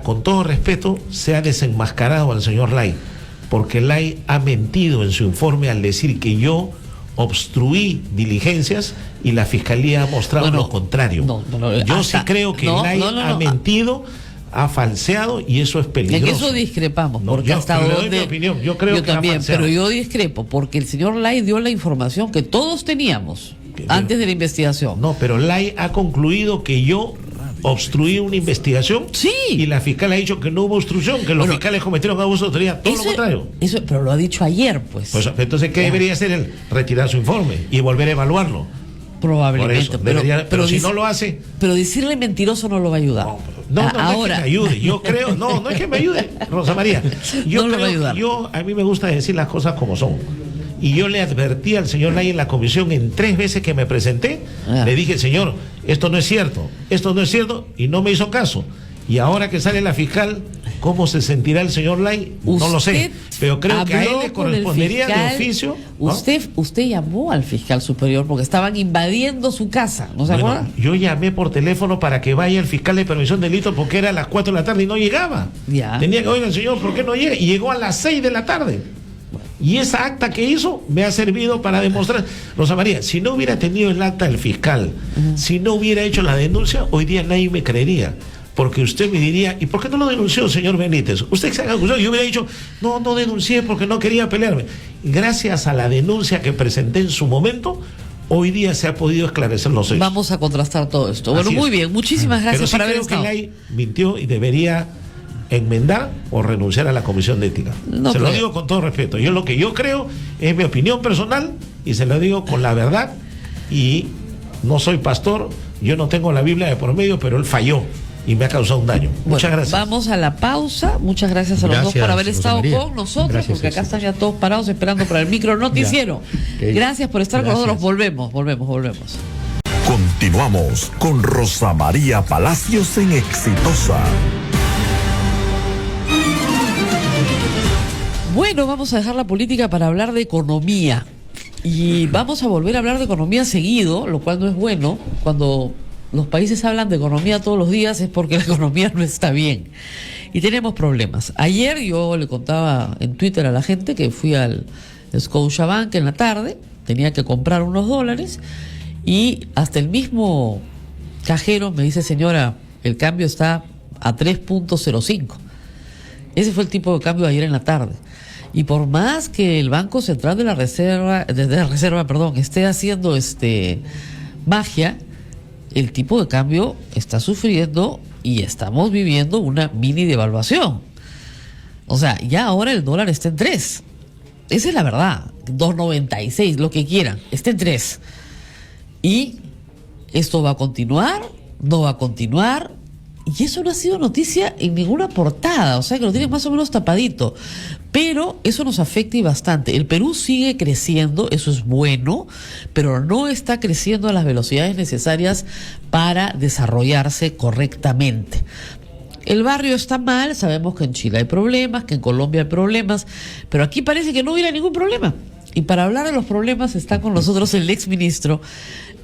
con todo respeto, se ha desenmascarado al señor Lai, porque Lai ha mentido en su informe al decir que yo obstruí diligencias y la Fiscalía ha mostrado lo contrario. Yo sí creo que Lai ha mentido ha falseado y eso es peligroso. En eso discrepamos, No, porque yo, hasta pero le doy donde... mi opinión. Yo creo que ha también, falseado. pero yo discrepo, porque el señor Lai dio la información que todos teníamos antes de la investigación. No, pero Lai ha concluido que yo obstruí una investigación. Sí. Y la fiscal ha dicho que no hubo obstrucción, que los Bueno, fiscales cometieron abuso de autoridad. Todo lo contrario. Eso, pero lo ha dicho ayer, pues. Pues entonces, ¿qué debería hacer él? Retirar su informe y volver a evaluarlo. Probablemente. Por eso, pero si dice- no lo hace. Pero decirle mentiroso no lo va a ayudar. No Ahora. es que me ayude. Yo creo, no es que me ayude, Rosa María. Yo No lo va a creo, ayudar. a mí me gusta decir las cosas como son. Y yo le advertí al señor Lai en la comisión en 3 veces que me presenté, le dije, señor, esto no es cierto, y no me hizo caso. Y ahora que sale la fiscal, ¿cómo se sentirá el señor Lai? No lo sé, pero creo que a él le habló con el correspondería fiscal. de oficio. ¿no? Usted llamó al fiscal superior porque estaban invadiendo su casa, ¿no se acuerda? Yo llamé por teléfono para que vaya el fiscal de prevención de delitos porque era a las 4 de la tarde y no llegaba. Ya. Tenía que oír al señor, ¿por qué no llega? Y llegó a las 6 de la tarde. Y esa acta que hizo me ha servido para demostrar. Rosa María, si no hubiera tenido el acta del fiscal, si no hubiera hecho la denuncia, hoy día nadie me creería. Porque usted me diría, ¿y por qué no lo denunció, señor Benítez? Usted se ha acusado. Yo hubiera dicho, no denuncié porque no quería pelearme. Gracias a la denuncia que presenté en su momento, hoy día se ha podido esclarecer los hechos. Vamos a contrastar todo esto. Bueno, Así muy es. bien. Muchísimas gracias Pero sí por haber creo que estado. Lai mintió y debería enmendar o renunciar a la comisión de ética. No se lo creo. digo con todo respeto. Yo lo que yo creo es mi opinión personal y se lo digo con la verdad. Y no soy pastor, yo no tengo la Biblia de por medio, pero él falló y me ha causado un daño. Muchas Bueno, gracias. Vamos a la pausa. Muchas gracias a los dos Gracias, por haber Rosa estado María. con nosotros, Gracias, porque acá éxito. están ya todos parados esperando para el micro noticiero. Ya. Ok. Gracias por estar Gracias. con nosotros. Volvemos. Continuamos con Rosa María Palacios en Exitosa. Bueno, vamos a dejar la política para hablar de economía. Y vamos a volver a hablar de economía seguido, lo cual no es bueno. Cuando los países hablan de economía todos los días es porque la economía no está bien. Y tenemos problemas. Ayer yo le contaba en Twitter a la gente que fui al Scotiabank en la tarde, tenía que comprar unos dólares y hasta el mismo cajero me dice, señora, el cambio está a 3.05. Ese fue el tipo de cambio de ayer en la tarde. Y por más que el Banco Central de la Reserva, esté haciendo magia, el tipo de cambio está sufriendo y estamos viviendo una mini devaluación. O sea, ya ahora el dólar está en 3. Esa es la verdad. 2.96, lo que quieran, está en 3. Y esto va a continuar, no va a continuar. Y eso no ha sido noticia en ninguna portada, o sea que lo tienen más o menos tapadito. Pero eso nos afecta y bastante. El Perú sigue creciendo, eso es bueno, pero no está creciendo a las velocidades necesarias para desarrollarse correctamente. El barrio está mal, sabemos que en Chile hay problemas, que en Colombia hay problemas, pero aquí parece que no hubiera ningún problema. Y para hablar de los problemas está con nosotros el exministro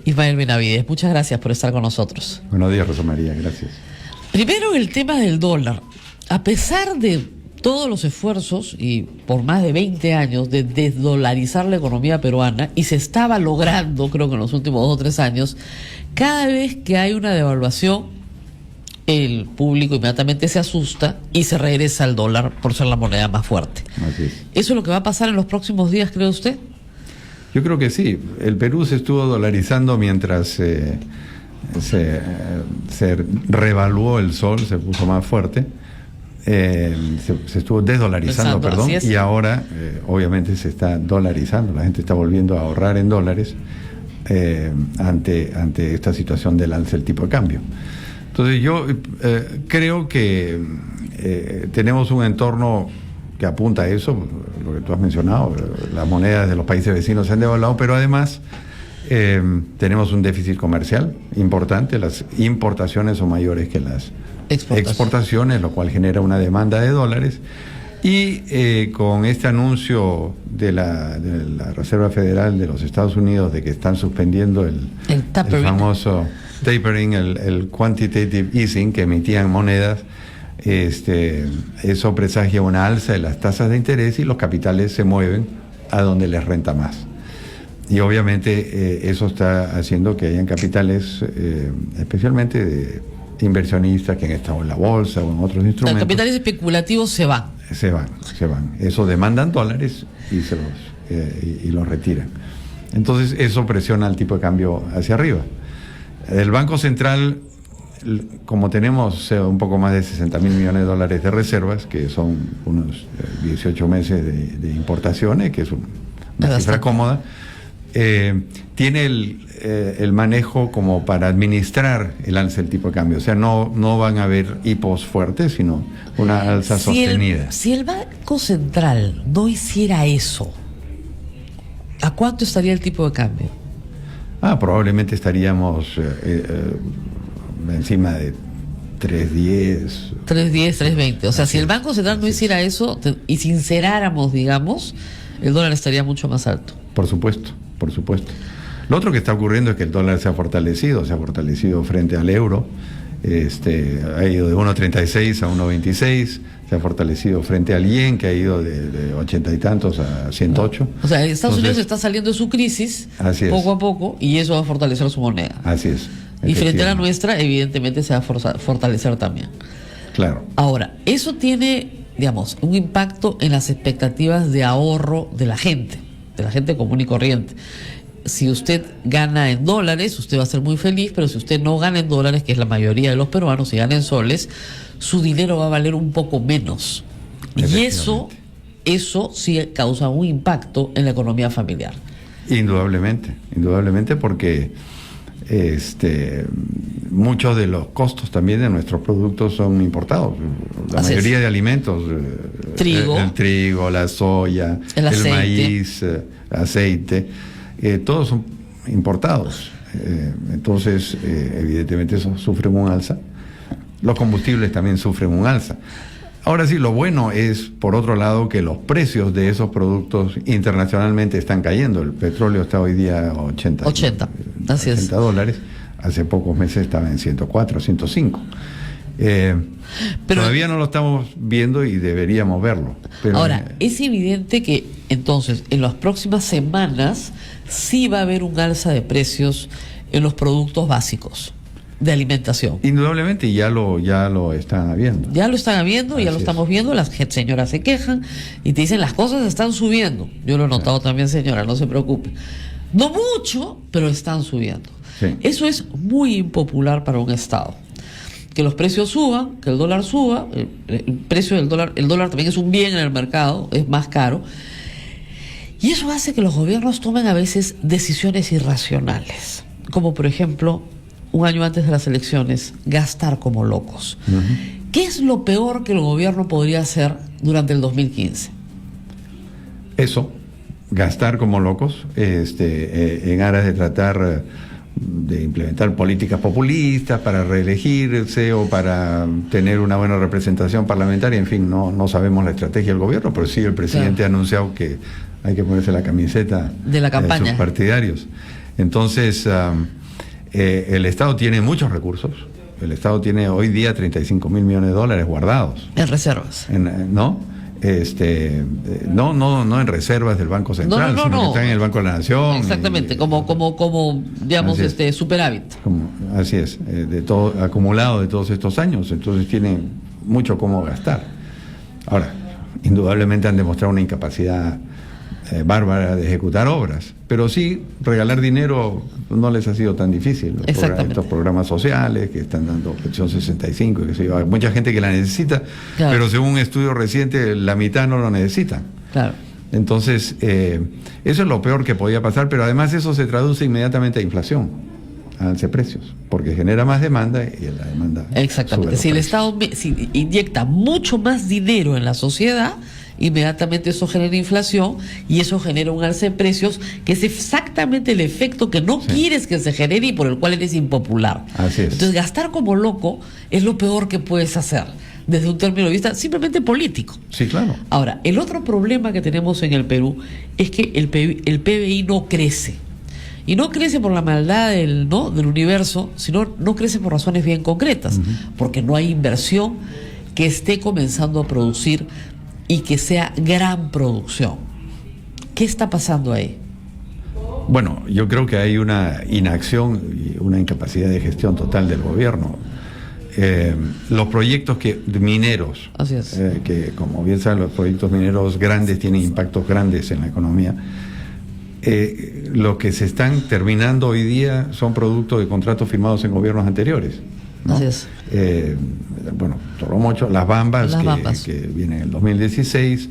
Ismael Benavides. Muchas gracias por estar con nosotros. Buenos días, Rosa María, gracias. Primero, el tema del dólar. A pesar de todos los esfuerzos, y por más de 20 años, de desdolarizar la economía peruana, y se estaba logrando, creo que en los últimos 2 o 3 años, cada vez que hay una devaluación, el público inmediatamente se asusta y se regresa al dólar por ser la moneda más fuerte. Así es. ¿Eso es lo que va a pasar en los próximos días, cree usted? Yo creo que sí. El Perú se estuvo dolarizando mientras se revaluó el sol, se puso más fuerte. Se estuvo desdolarizando, Pensando, perdón, así es. y ahora obviamente se está dolarizando. La gente está volviendo a ahorrar en dólares ante esta situación del alza del tipo de cambio. Entonces yo creo que tenemos un entorno que apunta a eso, lo que tú has mencionado, las monedas de los países vecinos se han devaluado, pero además tenemos un déficit comercial importante, las importaciones son mayores que las exportaciones, lo cual genera una demanda de dólares, y con este anuncio de la Reserva Federal de los Estados Unidos de que están suspendiendo el famoso tapering, el quantitative easing que emitían monedas, eso presagia una alza de las tasas de interés y los capitales se mueven a donde les renta más. Y obviamente eso está haciendo que hayan capitales, especialmente inversionistas que han estado en la bolsa o en otros instrumentos. Los capitales especulativos se van. Se van. Eso demandan dólares y los retiran. Entonces eso presiona el tipo de cambio hacia arriba. El Banco Central, como tenemos un poco más de 60.000 millones de dólares de reservas, que son unos 18 meses de importaciones, que es una cifra cómoda, tiene el manejo como para administrar el alza del tipo de cambio. O sea, no van a haber hipos fuertes, sino una alza sostenida. Si el Banco Central no hiciera eso, ¿a cuánto estaría el tipo de cambio? Probablemente estaríamos encima de 3.10. 3.10, 3.20. O sea, si el Banco Central no hiciera eso y sinceráramos, digamos, el dólar estaría mucho más alto. Por supuesto. Lo otro que está ocurriendo es que el dólar se ha fortalecido frente al euro. Ha ido de 1.36 a 1.26, se ha fortalecido frente al yen, que ha ido de 80 y tantos a 108. O sea, Estados Unidos está saliendo de su crisis poco a poco, y eso va a fortalecer su moneda. Así es. Y frente a la nuestra, evidentemente, se va a fortalecer también. Claro. Ahora, eso tiene, digamos, un impacto en las expectativas de ahorro de la gente común y corriente. Si usted gana en dólares, usted va a ser muy feliz, pero si usted no gana en dólares, que es la mayoría de los peruanos, y gana en soles, su dinero va a valer un poco menos. Y eso sí causa un impacto en la economía familiar. Indudablemente, porque muchos de los costos también de nuestros productos son importados. La mayoría de alimentos, el trigo, la soya, el maíz, aceite, todos son importados. Entonces, evidentemente, eso sufren un alza. Los combustibles también sufren un alza. Ahora sí, lo bueno es, por otro lado, que los precios de esos productos internacionalmente están cayendo. El petróleo está hoy día a 80 dólares. Hace pocos meses estaba en 104, 105. Pero todavía no lo estamos viendo y deberíamos verlo. Pero ahora, es evidente que entonces en las próximas semanas sí va a haber un alza de precios en los productos básicos de alimentación. Indudablemente, y ya lo están habiendo. Ya lo están habiendo, ya lo estamos viendo. Las señoras se quejan y te dicen las cosas están subiendo. Yo lo he notado también, señora, no se preocupe. No mucho, pero están subiendo. Sí. Eso es muy impopular para un Estado. Que los precios suban, que el dólar suba, el precio del dólar, el dólar también es un bien en el mercado, es más caro. Y eso hace que los gobiernos tomen a veces decisiones irracionales. Como por ejemplo, un año antes de las elecciones, gastar como locos. Uh-huh. ¿Qué es lo peor que el gobierno podría hacer durante el 2015? Eso, gastar como locos, en aras de tratar de implementar políticas populistas para reelegirse o para tener una buena representación parlamentaria. En fin, no sabemos la estrategia del gobierno, pero sí el presidente ha anunciado que hay que ponerse la camiseta de la campaña de sus partidarios. Entonces, el Estado tiene muchos recursos. El Estado tiene hoy día 35.000 millones de dólares guardados. En reservas. No en reservas del Banco Central, sino que están en el Banco de la Nación. Exactamente, como digamos, superávit. Así es, de todo acumulado de todos estos años. Entonces tienen mucho cómo gastar. Ahora, indudablemente han demostrado una incapacidad bárbara de ejecutar obras, pero sí regalar dinero no les ha sido tan difícil. Estos programas sociales que están dando pensión 65, que se lleva mucha gente que la necesita, claro, pero según un estudio reciente la mitad no lo necesitan. Claro. Entonces, eso es lo peor que podía pasar, pero además eso se traduce inmediatamente a inflación, a alza de precios, porque genera más demanda y la demanda. Exactamente. Si el Estado inyecta mucho más dinero en la sociedad, inmediatamente eso genera inflación y eso genera un alza de precios, que es exactamente el efecto que no quieres que se genere y por el cual eres impopular. Así es. Entonces, gastar como loco es lo peor que puedes hacer desde un término de vista simplemente político. Sí, claro. Ahora, el otro problema que tenemos en el Perú es que el PBI no crece. Y no crece por la maldad del universo, sino no crece por razones bien concretas, porque no hay inversión que esté comenzando a producir y que sea gran producción. ¿Qué está pasando ahí? Bueno, yo creo que hay una inacción y una incapacidad de gestión total del gobierno. los proyectos mineros, Así es. que como bien saben, los proyectos mineros grandes tienen impactos grandes en la economía. Lo que se están terminando hoy día son productos de contratos firmados en gobiernos anteriores, ¿no? Así es. Bueno, Toromocho, Las Bambas, que viene en el 2016,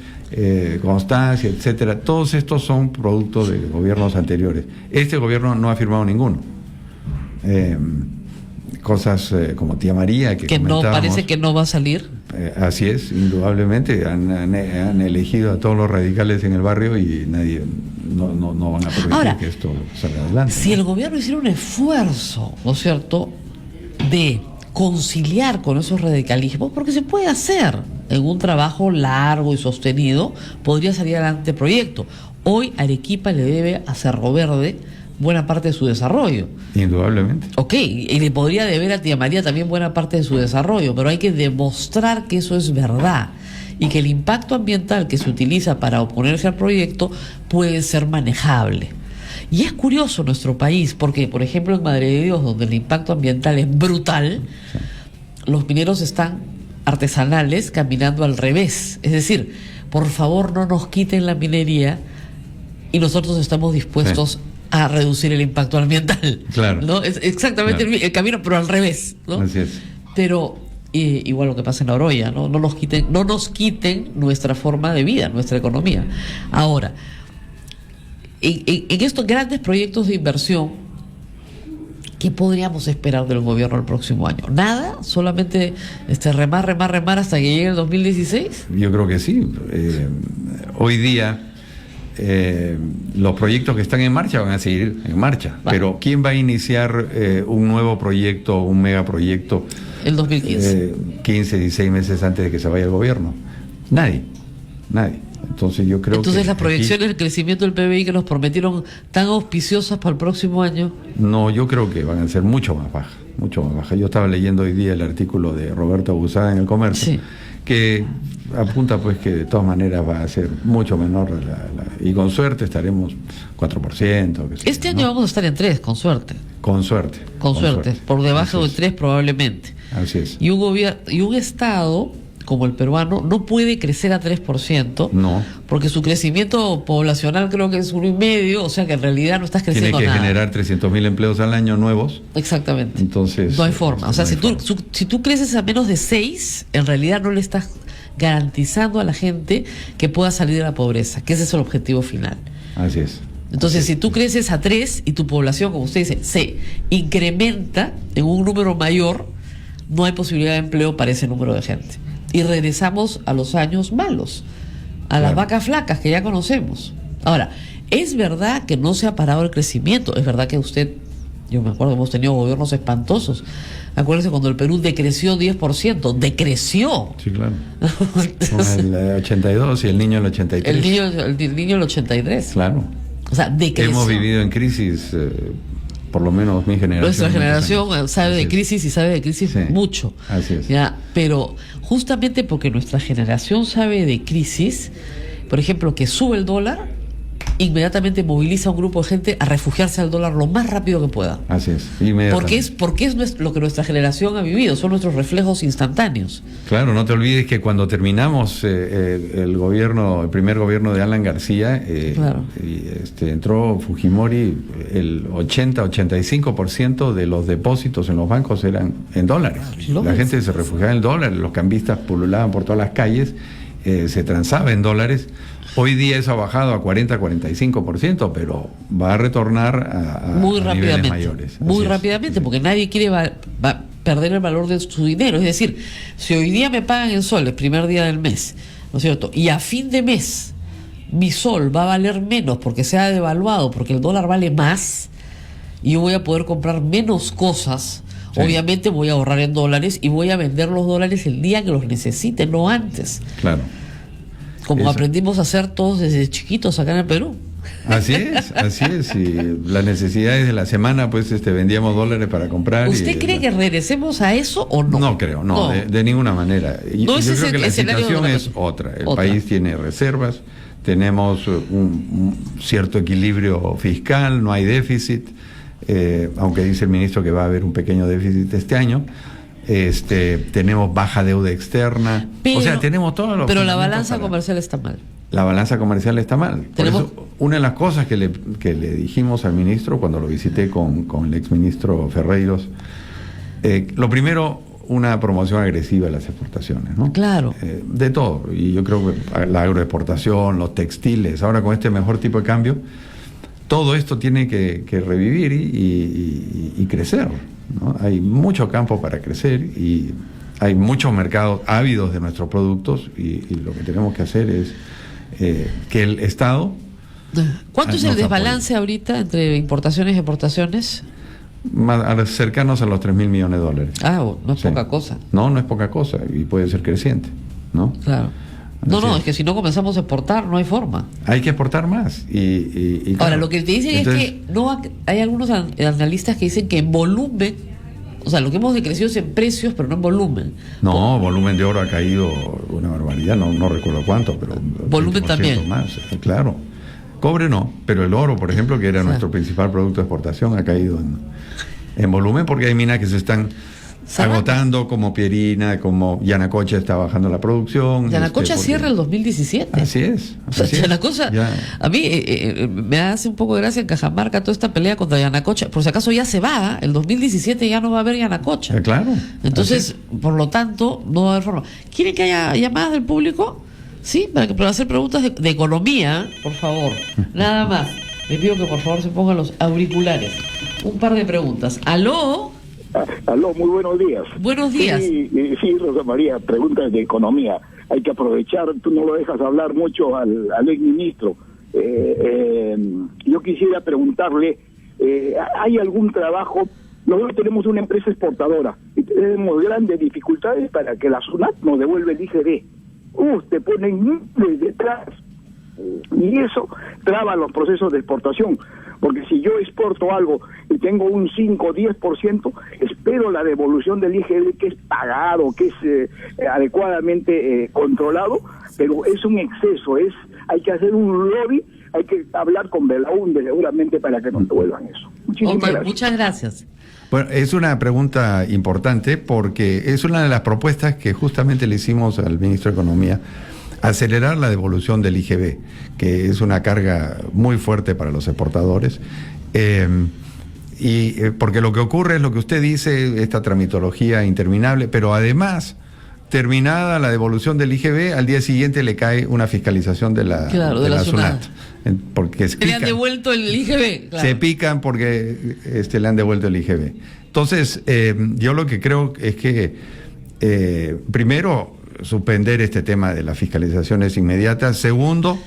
Constancia, etcétera. Todos estos son productos de gobiernos anteriores. Este gobierno no ha firmado ninguno. Cosas como Tía María, que no parece que no va a salir. Así es, indudablemente. Han elegido a todos los radicales en el barrio y nadie no van a permitir que esto salga adelante. Si el gobierno hiciera un esfuerzo, ¿no es cierto?, de conciliar con esos radicalismos, porque se puede hacer en un trabajo largo y sostenido, podría salir adelante el proyecto. Hoy Arequipa le debe a Cerro Verde buena parte de su desarrollo. Indudablemente. Ok, y le podría deber a Tía María también buena parte de su desarrollo, pero hay que demostrar que eso es verdad y que el impacto ambiental que se utiliza para oponerse al proyecto puede ser manejable. Y es curioso nuestro país, porque por ejemplo en Madre de Dios, donde el impacto ambiental es brutal, los mineros están artesanales caminando al revés. Es decir, por favor no nos quiten la minería y nosotros estamos dispuestos a reducir el impacto ambiental. Claro. ¿No? Es exactamente el camino, pero al revés, ¿no? Así es. Pero igual lo que pasa en Oroya, ¿no? No nos quiten nuestra forma de vida, nuestra economía. Ahora, en estos grandes proyectos de inversión, ¿qué podríamos esperar del gobierno el próximo año? ¿Nada? ¿Solamente remar hasta que llegue el 2016? Yo creo que sí. Hoy día los proyectos que están en marcha van a seguir en marcha. Vale. Pero ¿quién va a iniciar un nuevo proyecto, un megaproyecto? El 2015. 15, 16 meses antes de que se vaya el gobierno. Nadie. Entonces yo creo que las proyecciones del crecimiento del PBI que nos prometieron tan auspiciosas para el próximo año. No, yo creo que van a ser mucho más bajas. Yo estaba leyendo hoy día el artículo de Roberto Abusada en El Comercio, sí, que apunta pues que de todas maneras va a ser mucho menor y con suerte estaremos 4%. Este año vamos a estar en 3, con suerte. Con suerte. Por debajo del 3 probablemente. Así es. Y un Estado como el peruano no puede crecer a 3%, no, porque su crecimiento poblacional creo que es 1,5%, o sea que en realidad no estás creciendo nada. Tiene que generar 300.000 empleos al año nuevos. Exactamente. Entonces no hay forma. O sea, si tú creces a menos de 6, en realidad no le estás garantizando a la gente que pueda salir de la pobreza, que ese es el objetivo final. Así es. Entonces, si tú creces a 3 y tu población, como usted dice, se incrementa en un número mayor, no hay posibilidad de empleo para ese número de gente. Y regresamos a los años malos, a las vacas flacas que ya conocemos. Ahora, es verdad que no se ha parado el crecimiento, es verdad que yo me acuerdo, hemos tenido gobiernos espantosos. Acuérdense cuando el Perú decreció 10%, decreció. Sí, claro. Con el 82 y el niño el 83. El niño el 83. Claro. O sea, decreció. Hemos vivido en crisis, por lo menos mi generación. Nuestra generación sabe de crisis y sabe de crisis mucho. Así es. ¿Ya? Pero justamente porque nuestra generación sabe de crisis, por ejemplo, que sube el dólar, inmediatamente moviliza a un grupo de gente a refugiarse al dólar lo más rápido que pueda. Así es, porque es lo que nuestra generación ha vivido, son nuestros reflejos instantáneos. Claro, no te olvides que cuando terminamos el primer gobierno de Alan García, entró Fujimori, el 80-85% de los depósitos en los bancos eran en dólares. La gente se refugiaba en dólares, los cambistas pululaban por todas las calles, se transaba en dólares. Hoy día eso ha bajado a 40-45%, pero va a retornar a niveles mayores. Muy rápidamente, porque nadie quiere perder el valor de su dinero. Es decir, si hoy día me pagan en soles, primer día del mes, ¿no es cierto? Y a fin de mes mi sol va a valer menos porque se ha devaluado, porque el dólar vale más, y yo voy a poder comprar menos cosas. Sí. Obviamente voy a ahorrar en dólares y voy a vender los dólares el día que los necesite, no antes. Claro. Como aprendimos a hacer todos desde chiquitos acá en el Perú. Así es. Y las necesidades de la semana, pues vendíamos dólares para comprar. ¿Usted cree que regresemos a eso o no? No creo, no. De ninguna manera. Yo creo que la situación es otra. El país tiene reservas, tenemos un cierto equilibrio fiscal, no hay déficit, aunque dice el ministro que va a haber un pequeño déficit este año. tenemos baja deuda externa, o sea, tenemos todos los Pero la fundamentos balanza comercial está mal. La balanza comercial está mal. Por eso, una de las cosas que le dijimos al ministro cuando lo visité con el exministro Ferreiros, lo primero, una promoción agresiva de las exportaciones, ¿no? Claro. De todo. Y yo creo que la agroexportación, los textiles, ahora con este mejor tipo de cambio, todo esto tiene que revivir y crecer, ¿no? Hay mucho campo para crecer y hay muchos mercados ávidos de nuestros productos y lo que tenemos que hacer es que el Estado... ¿Cuánto es el desbalance ahorita entre importaciones y exportaciones? Cercanos a los 3.000 millones de dólares. No es poca cosa. No es poca cosa y puede ser creciente, ¿no? Claro. Es que si no comenzamos a exportar no hay forma. Hay que exportar más. Y ahora, lo que te dicen es que hay algunos analistas que dicen que en volumen, o sea, lo que hemos decrecido es en precios, pero no en volumen. Volumen de oro ha caído una barbaridad, no recuerdo cuánto, pero... Volumen también. Más, claro. Cobre no, pero el oro, por ejemplo, que era nuestro principal producto de exportación, ha caído en volumen porque hay minas que se están agotando, como Pierina, como Yanacocha está bajando la producción. Yanacocha cierra el 2017. Así es. Yanacocha, a mí me hace un poco de gracia en Cajamarca toda esta pelea contra Yanacocha. Por si acaso ya se va, el 2017 ya no va a haber Yanacocha. Claro. Entonces, por lo tanto, no va a haber forma. ¿Quieren que haya llamadas del público? Sí, para hacer preguntas de economía, por favor. Nada más. Les pido que por favor se pongan los auriculares. Un par de preguntas. ¿Aló? Aló, muy buenos días. Buenos días. Sí, Rosa María, preguntas de economía. Hay que aprovechar, tú no lo dejas hablar mucho al exministro. Yo quisiera preguntarle, ¿hay algún trabajo? Nosotros tenemos una empresa exportadora y tenemos grandes dificultades para que la SUNAT nos devuelva el IGB. Te ponen miles detrás y eso traba los procesos de exportación, porque si yo exporto algo y tengo un 5 o 10%, espero la devolución del IGB, que es pagado, que es adecuadamente controlado, pero es un exceso, hay que hacer un lobby, hay que hablar con Belaúnde seguramente para que nos devuelvan eso. Muchísimas gracias. Muchas gracias. Bueno, es una pregunta importante porque es una de las propuestas que justamente le hicimos al ministro de Economía, acelerar la devolución del IGB, que es una carga muy fuerte para los exportadores, porque lo que ocurre es lo que usted dice, esta tramitología interminable, pero además, terminada la devolución del IGB, al día siguiente le cae una fiscalización de la SUNAT. Porque le han devuelto el IGB. Claro. Se pican porque le han devuelto el IGB. Entonces, yo lo que creo es que, primero, suspender este tema de las fiscalizaciones inmediatas. Segundo,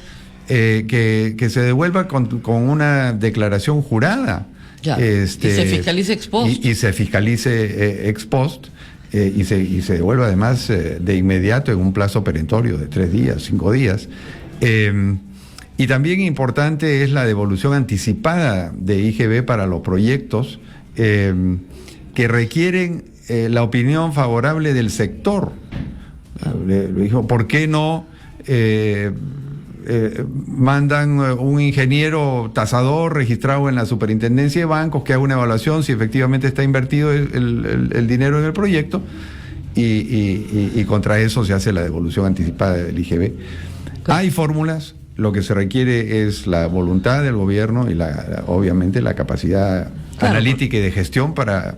que se devuelva con una declaración jurada. Y se fiscalice ex post. Y se fiscalice ex post. Y se devuelva además de inmediato en un plazo perentorio de 3 días, 5 días. Y también importante es la devolución anticipada de IGB para los proyectos que requieren la opinión favorable del sector. Le dijo, ¿por qué no mandan un ingeniero tasador registrado en la Superintendencia de Bancos que haga una evaluación si efectivamente está invertido el dinero en el proyecto y contra eso se hace la devolución anticipada del IGB? Hay fórmulas, lo que se requiere es la voluntad del gobierno y obviamente la capacidad analítica y de gestión para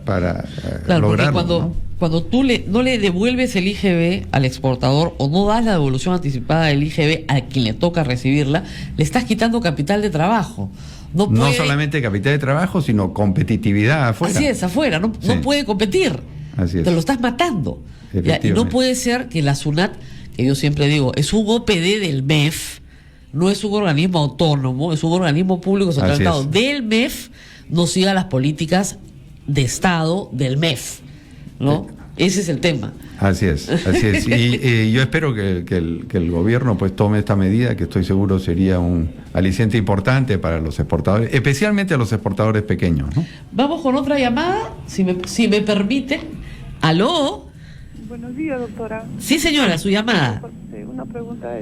lograrlo. Cuando tú no le devuelves el IGB al exportador o no das la devolución anticipada del IGB a quien le toca recibirla, le estás quitando capital de trabajo. No solamente capital de trabajo, sino competitividad afuera. Así es, afuera. No puede competir. Así es. Te lo estás matando. Y no puede ser que la SUNAT, que yo siempre digo, es un OPD del MEF, no es un organismo autónomo, es un organismo público centralizado del MEF, no siga las políticas de Estado del MEF, ¿no? Ese es el tema. Así es. Y yo espero que el gobierno pues tome esta medida, que estoy seguro sería un aliciente importante para los exportadores, especialmente a los exportadores pequeños, ¿no? Vamos con otra llamada, si me permiten. ¿Aló? Buenos días, doctora. Sí, señora, su llamada. Una pregunta,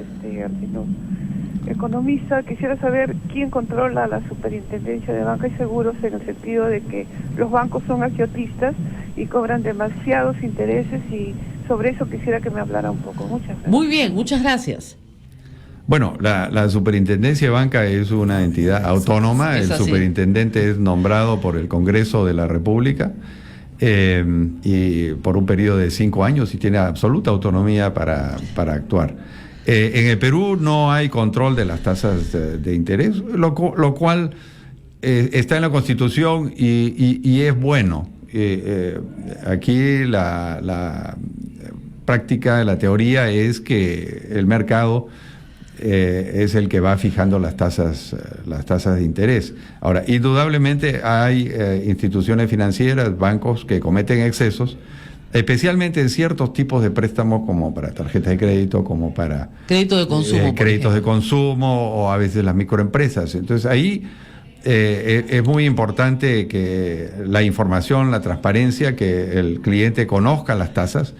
economista, quisiera saber quién controla la Superintendencia de Banca y Seguros, en el sentido de que los bancos son agiotistas y cobran demasiados intereses, y sobre eso quisiera que me hablara un poco. Muchas gracias. Muy bien, muchas gracias. Bueno, la Superintendencia de Banca es una entidad autónoma. Es el así. superintendente es nombrado por el Congreso de la República y por un periodo de 5 años, y tiene absoluta autonomía para actuar. En el Perú no hay control de las tasas de interés, lo cual está en la Constitución y es bueno. Aquí la práctica, la teoría es que el mercado es el que va fijando las tasas de interés. Ahora, indudablemente hay instituciones financieras, bancos que cometen excesos, especialmente en ciertos tipos de préstamos, como para tarjetas de crédito, como para Crédito de consumo. por créditos de ejemplo. consumo, o a veces las microempresas. Entonces ahí es muy importante que la información, la transparencia, que el cliente conozca las tasas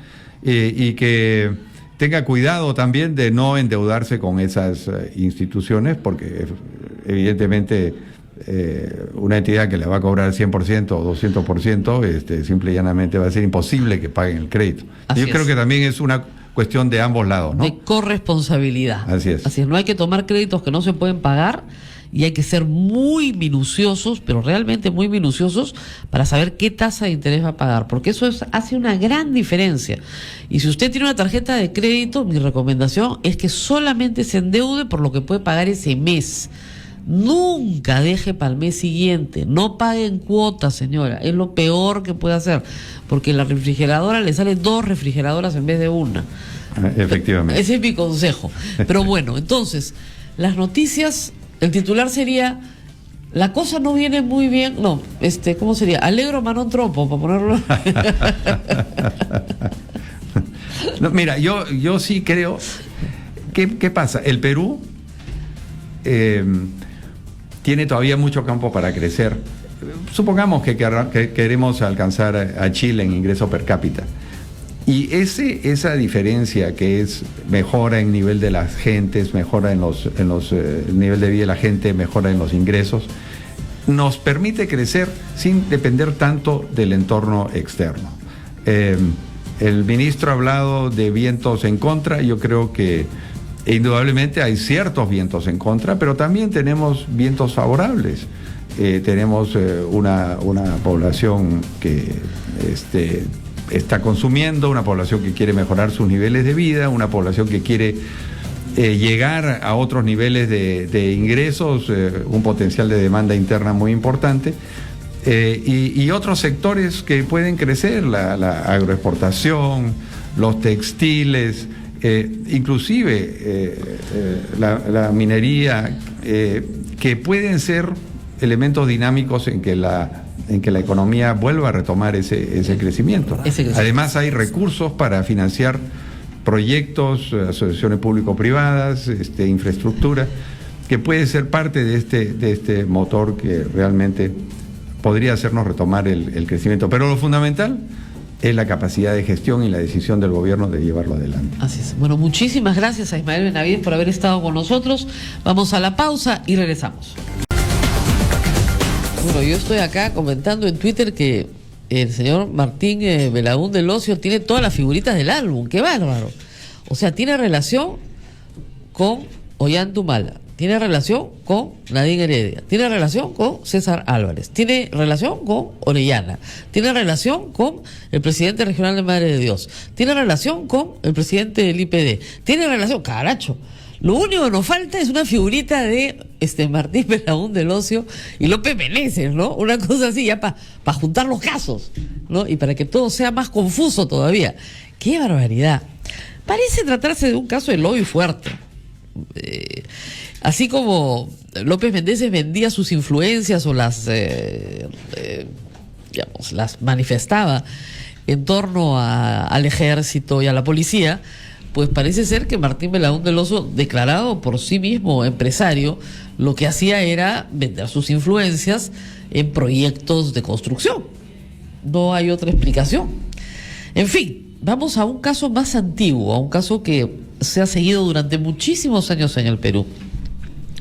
y que tenga cuidado también de no endeudarse con esas instituciones, porque evidentemente una entidad que le va a cobrar 100% o 200%, simple y llanamente va a ser imposible que paguen el crédito. Así Yo creo es. que también es una cuestión de ambos lados, ¿no? De corresponsabilidad. Así es. No hay que tomar créditos que no se pueden pagar, y hay que ser muy minuciosos, pero realmente muy minuciosos, para saber qué tasa de interés va a pagar, porque eso hace una gran diferencia. Y si usted tiene una tarjeta de crédito, mi recomendación es que solamente se endeude por lo que puede pagar ese mes. Nunca deje para el mes siguiente, no pague en cuotas, señora, es lo peor que puede hacer, porque la refrigeradora le sale 2 refrigeradoras en vez de una. Efectivamente. Ese es mi consejo. Pero bueno, entonces, las noticias, el titular sería: la cosa no viene muy bien. No, ¿cómo sería? Alegro ma non troppo, para ponerlo. No, mira, yo sí creo. ¿Qué pasa? El Perú tiene todavía mucho campo para crecer. Supongamos que queremos alcanzar a Chile en ingreso per cápita. Y esa diferencia, que es mejora en nivel de las gentes, mejora en los nivel de vida de la gente, mejora en los ingresos, nos permite crecer sin depender tanto del entorno externo. El ministro ha hablado de vientos en contra. Yo creo que indudablemente hay ciertos vientos en contra, pero también tenemos vientos favorables. Tenemos una población que está consumiendo, una población que quiere mejorar sus niveles de vida, una población que quiere llegar a otros niveles de ingresos, un potencial de demanda interna muy importante, y otros sectores que pueden crecer, la agroexportación, los textiles, inclusive la minería, que pueden ser elementos dinámicos en que la economía vuelva a retomar ese crecimiento. Además, hay recursos para financiar proyectos, asociaciones público-privadas, infraestructura, que puede ser parte de este motor que realmente podría hacernos retomar el crecimiento. Pero lo fundamental es la capacidad de gestión y la decisión del gobierno de llevarlo adelante. Así es. Bueno, muchísimas gracias a Ismael Benavides por haber estado con nosotros. Vamos a la pausa y regresamos. Bueno, yo estoy acá comentando en Twitter que el señor Martín Belaúnde Locio tiene todas las figuritas del álbum. ¡Qué bárbaro! O sea, tiene relación con Ollantumala, tiene relación con Nadine Heredia, tiene relación con César Álvarez, tiene relación con Orellana, tiene relación con el presidente regional de Madre de Dios, tiene relación con el presidente del IPD, tiene relación, caracho. Lo único que nos falta es una figurita de Martín Belaúnde Locio y López Meneses, ¿no? Una cosa así, ya para juntar los casos, ¿no? Y para que todo sea más confuso todavía. ¡Qué barbaridad! Parece tratarse de un caso de lobby fuerte. Así como López Meneses vendía sus influencias o las manifestaba en torno al ejército y a la policía, pues parece ser que Martín Belaúnde Locio, declarado por sí mismo empresario, lo que hacía era vender sus influencias en proyectos de construcción. No hay otra explicación. En fin, vamos a un caso más antiguo, a un caso que se ha seguido durante muchísimos años en el Perú,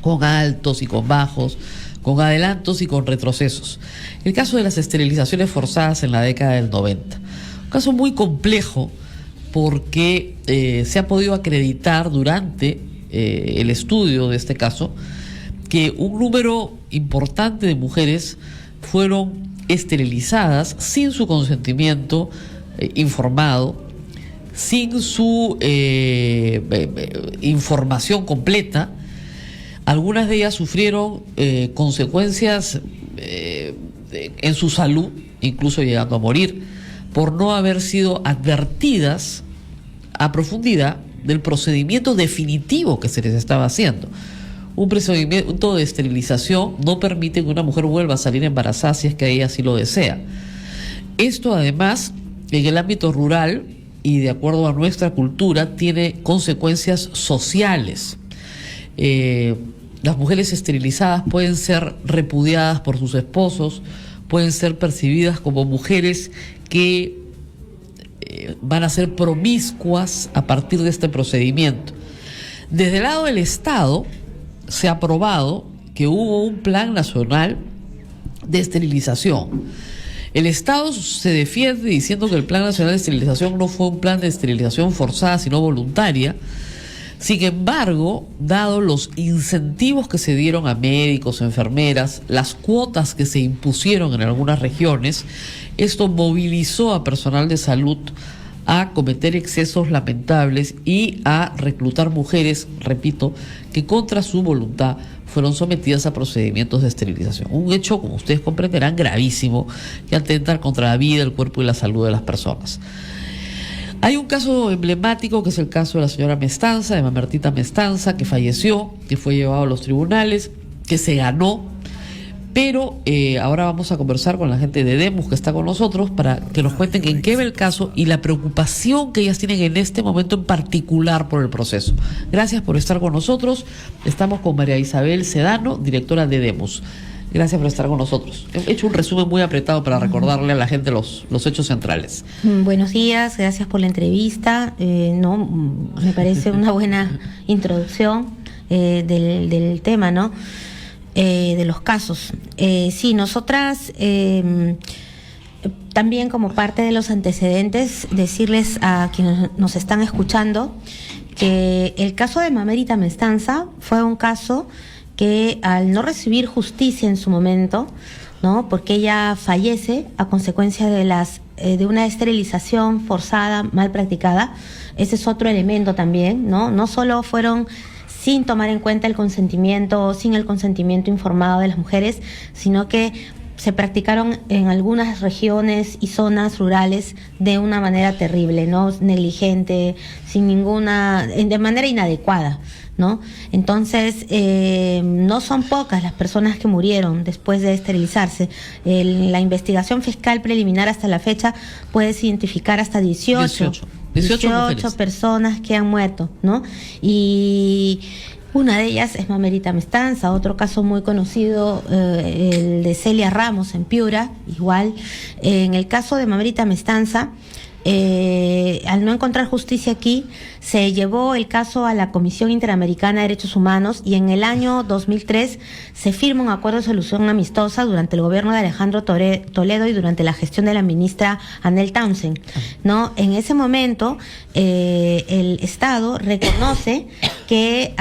con altos y con bajos, con adelantos y con retrocesos. El caso de las esterilizaciones forzadas en la década del 90. Un caso muy complejo porque se ha podido acreditar durante el estudio de este caso que un número importante de mujeres fueron esterilizadas sin su consentimiento informado, sin su información completa. Algunas de ellas sufrieron consecuencias en su salud, incluso llegando a morir, por no haber sido advertidas a profundidad del procedimiento definitivo que se les estaba haciendo. Un procedimiento de esterilización no permite que una mujer vuelva a salir embarazada si es que ella así lo desea. Esto además, en el ámbito rural y de acuerdo a nuestra cultura, tiene consecuencias sociales. Las mujeres esterilizadas pueden ser repudiadas por sus esposos, pueden ser percibidas como mujeres que van a ser promiscuas a partir de este procedimiento. Desde el lado del Estado se ha aprobado que hubo un plan nacional de esterilización. El Estado se defiende diciendo que el plan nacional de esterilización no fue un plan de esterilización forzada, sino voluntaria. Sin embargo, dado los incentivos que se dieron a médicos, enfermeras, las cuotas que se impusieron en algunas regiones, esto movilizó a personal de salud a cometer excesos lamentables y a reclutar mujeres, repito, que contra su voluntad fueron sometidas a procedimientos de esterilización. Un hecho, como ustedes comprenderán, gravísimo, que atenta contra la vida, el cuerpo y la salud de las personas. Hay un caso emblemático que es el caso de la señora Mestanza, de Mamertita Mestanza, que falleció, que fue llevado a los tribunales, que se ganó, pero ahora vamos a conversar con la gente de Demus que está con nosotros para que nos cuenten en qué va el caso y la preocupación que ellas tienen en este momento en particular por el proceso. Gracias por estar con nosotros. Estamos con María Isabel Sedano, directora de Demus. Gracias por estar con nosotros. He hecho un resumen muy apretado para recordarle a la gente los hechos centrales. Buenos días, gracias por la entrevista. Me parece una buena introducción del tema, ¿no? De los casos. Sí, nosotras también como parte de los antecedentes, decirles a quienes nos están escuchando que el caso de Mamertita Mestanza fue un caso que al no recibir justicia en su momento, ¿no? Porque ella fallece a consecuencia de una esterilización forzada, mal practicada. Ese es otro elemento también, ¿no? No solo fueron sin tomar en cuenta el consentimiento, sin el consentimiento informado de las mujeres, sino que se practicaron en algunas regiones y zonas rurales de una manera terrible, ¿no? Negligente, de manera inadecuada, ¿no? Entonces, no son pocas las personas que murieron después de esterilizarse. La investigación fiscal preliminar hasta la fecha puede identificar hasta 18 personas que han muerto, ¿no? Y una de ellas es Mamertita Mestanza. Otro caso muy conocido, el de Celia Ramos en Piura, igual. En el caso de Mamertita Mestanza, al no encontrar justicia aquí, se llevó el caso a la Comisión Interamericana de Derechos Humanos y en el año 2003 se firma un acuerdo de solución amistosa durante el gobierno de Alejandro Toledo y durante la gestión de la ministra Annel Townsend, ¿no? En ese momento el Estado reconoce que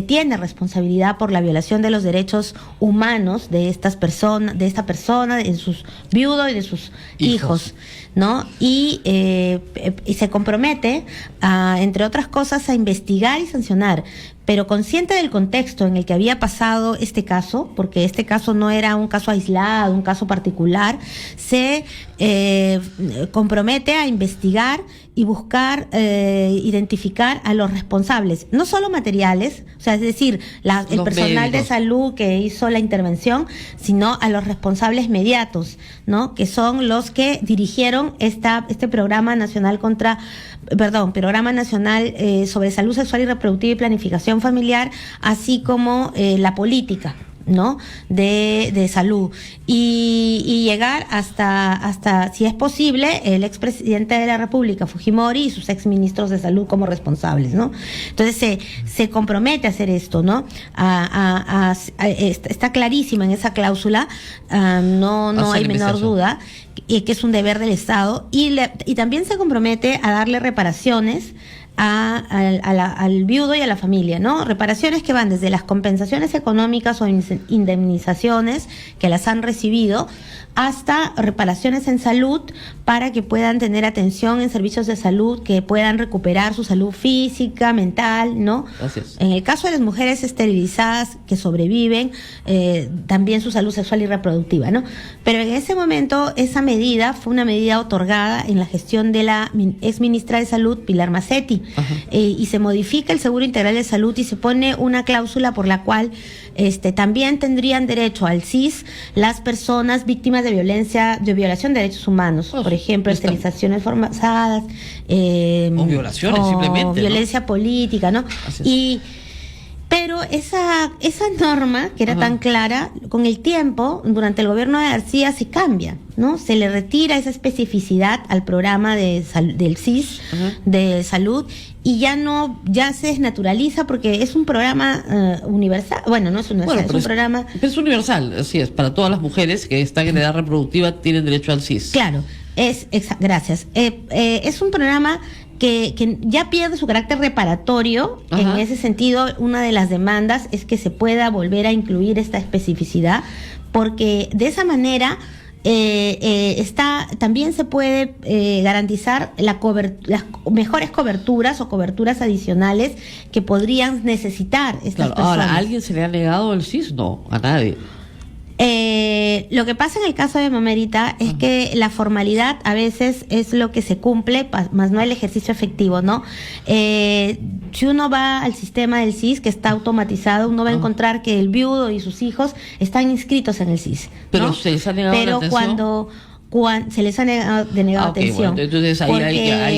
tiene responsabilidad por la violación de los derechos humanos de esta persona, de sus viudos y de sus hijos, ¿no? Y se compromete entre otras cosas, a investigar y sancionar, pero consciente del contexto en el que había pasado este caso, porque este caso no era un caso aislado, un caso particular, se compromete a investigar y buscar identificar a los responsables, no solo materiales, o sea, es decir, el personal de salud que hizo la intervención, sino a los responsables mediatos, ¿no? Que son los que dirigieron este programa nacional sobre salud sexual y reproductiva y planificación familiar, así como la política ¿no? De salud y llegar hasta, si es posible, el expresidente de la República, Fujimori, y sus exministros de salud como responsables, ¿no? Entonces se compromete a hacer esto, ¿no? Está clarísima en esa cláusula, no hay menor duda, que es un deber del Estado, y también se compromete a darle reparaciones al viudo y a la familia, ¿no? Reparaciones que van desde las compensaciones económicas o indemnizaciones que las han recibido hasta reparaciones en salud para que puedan tener atención en servicios de salud, que puedan recuperar su salud física, mental, ¿no? Gracias. En el caso de las mujeres esterilizadas que sobreviven, también su salud sexual y reproductiva, ¿no? Pero en ese momento esa medida fue una medida otorgada en la gestión de la ex ministra de Salud, Pilar Massetti, y se modifica el Seguro Integral de Salud y se pone una cláusula por la cual también tendrían derecho al SIS las personas víctimas de violación de derechos humanos, por ejemplo, esterilizaciones forzadas, o violaciones, simplemente, ¿no? Violencia política, ¿no? Pero esa norma, que era tan clara, con el tiempo, durante el gobierno de García, se cambia, ¿no? Se le retira esa especificidad al programa del SIS, de salud, y ya se desnaturaliza porque es un programa universal. Bueno, no es universal, es un programa... Pero es universal, así es, para todas las mujeres que están en edad reproductiva tienen derecho al SIS. Claro, gracias. Es un programa que ya pierde su carácter reparatorio. En ese sentido, una de las demandas es que se pueda volver a incluir esta especificidad, porque de esa manera también se puede garantizar las mejores coberturas o coberturas adicionales que podrían necesitar estas personas. Ahora, ¿a alguien se le ha negado el SIS? No, a nadie. Lo que pasa en el caso de Mamerita es que la formalidad a veces es lo que se cumple, más no el ejercicio efectivo, ¿no? Si uno va al sistema del SIS, que está automatizado, uno va a encontrar que el viudo y sus hijos están inscritos en el SIS, ¿no? Pero se les ha negado la atención. Cuando se les ha denegado atención. Bueno, entonces ahí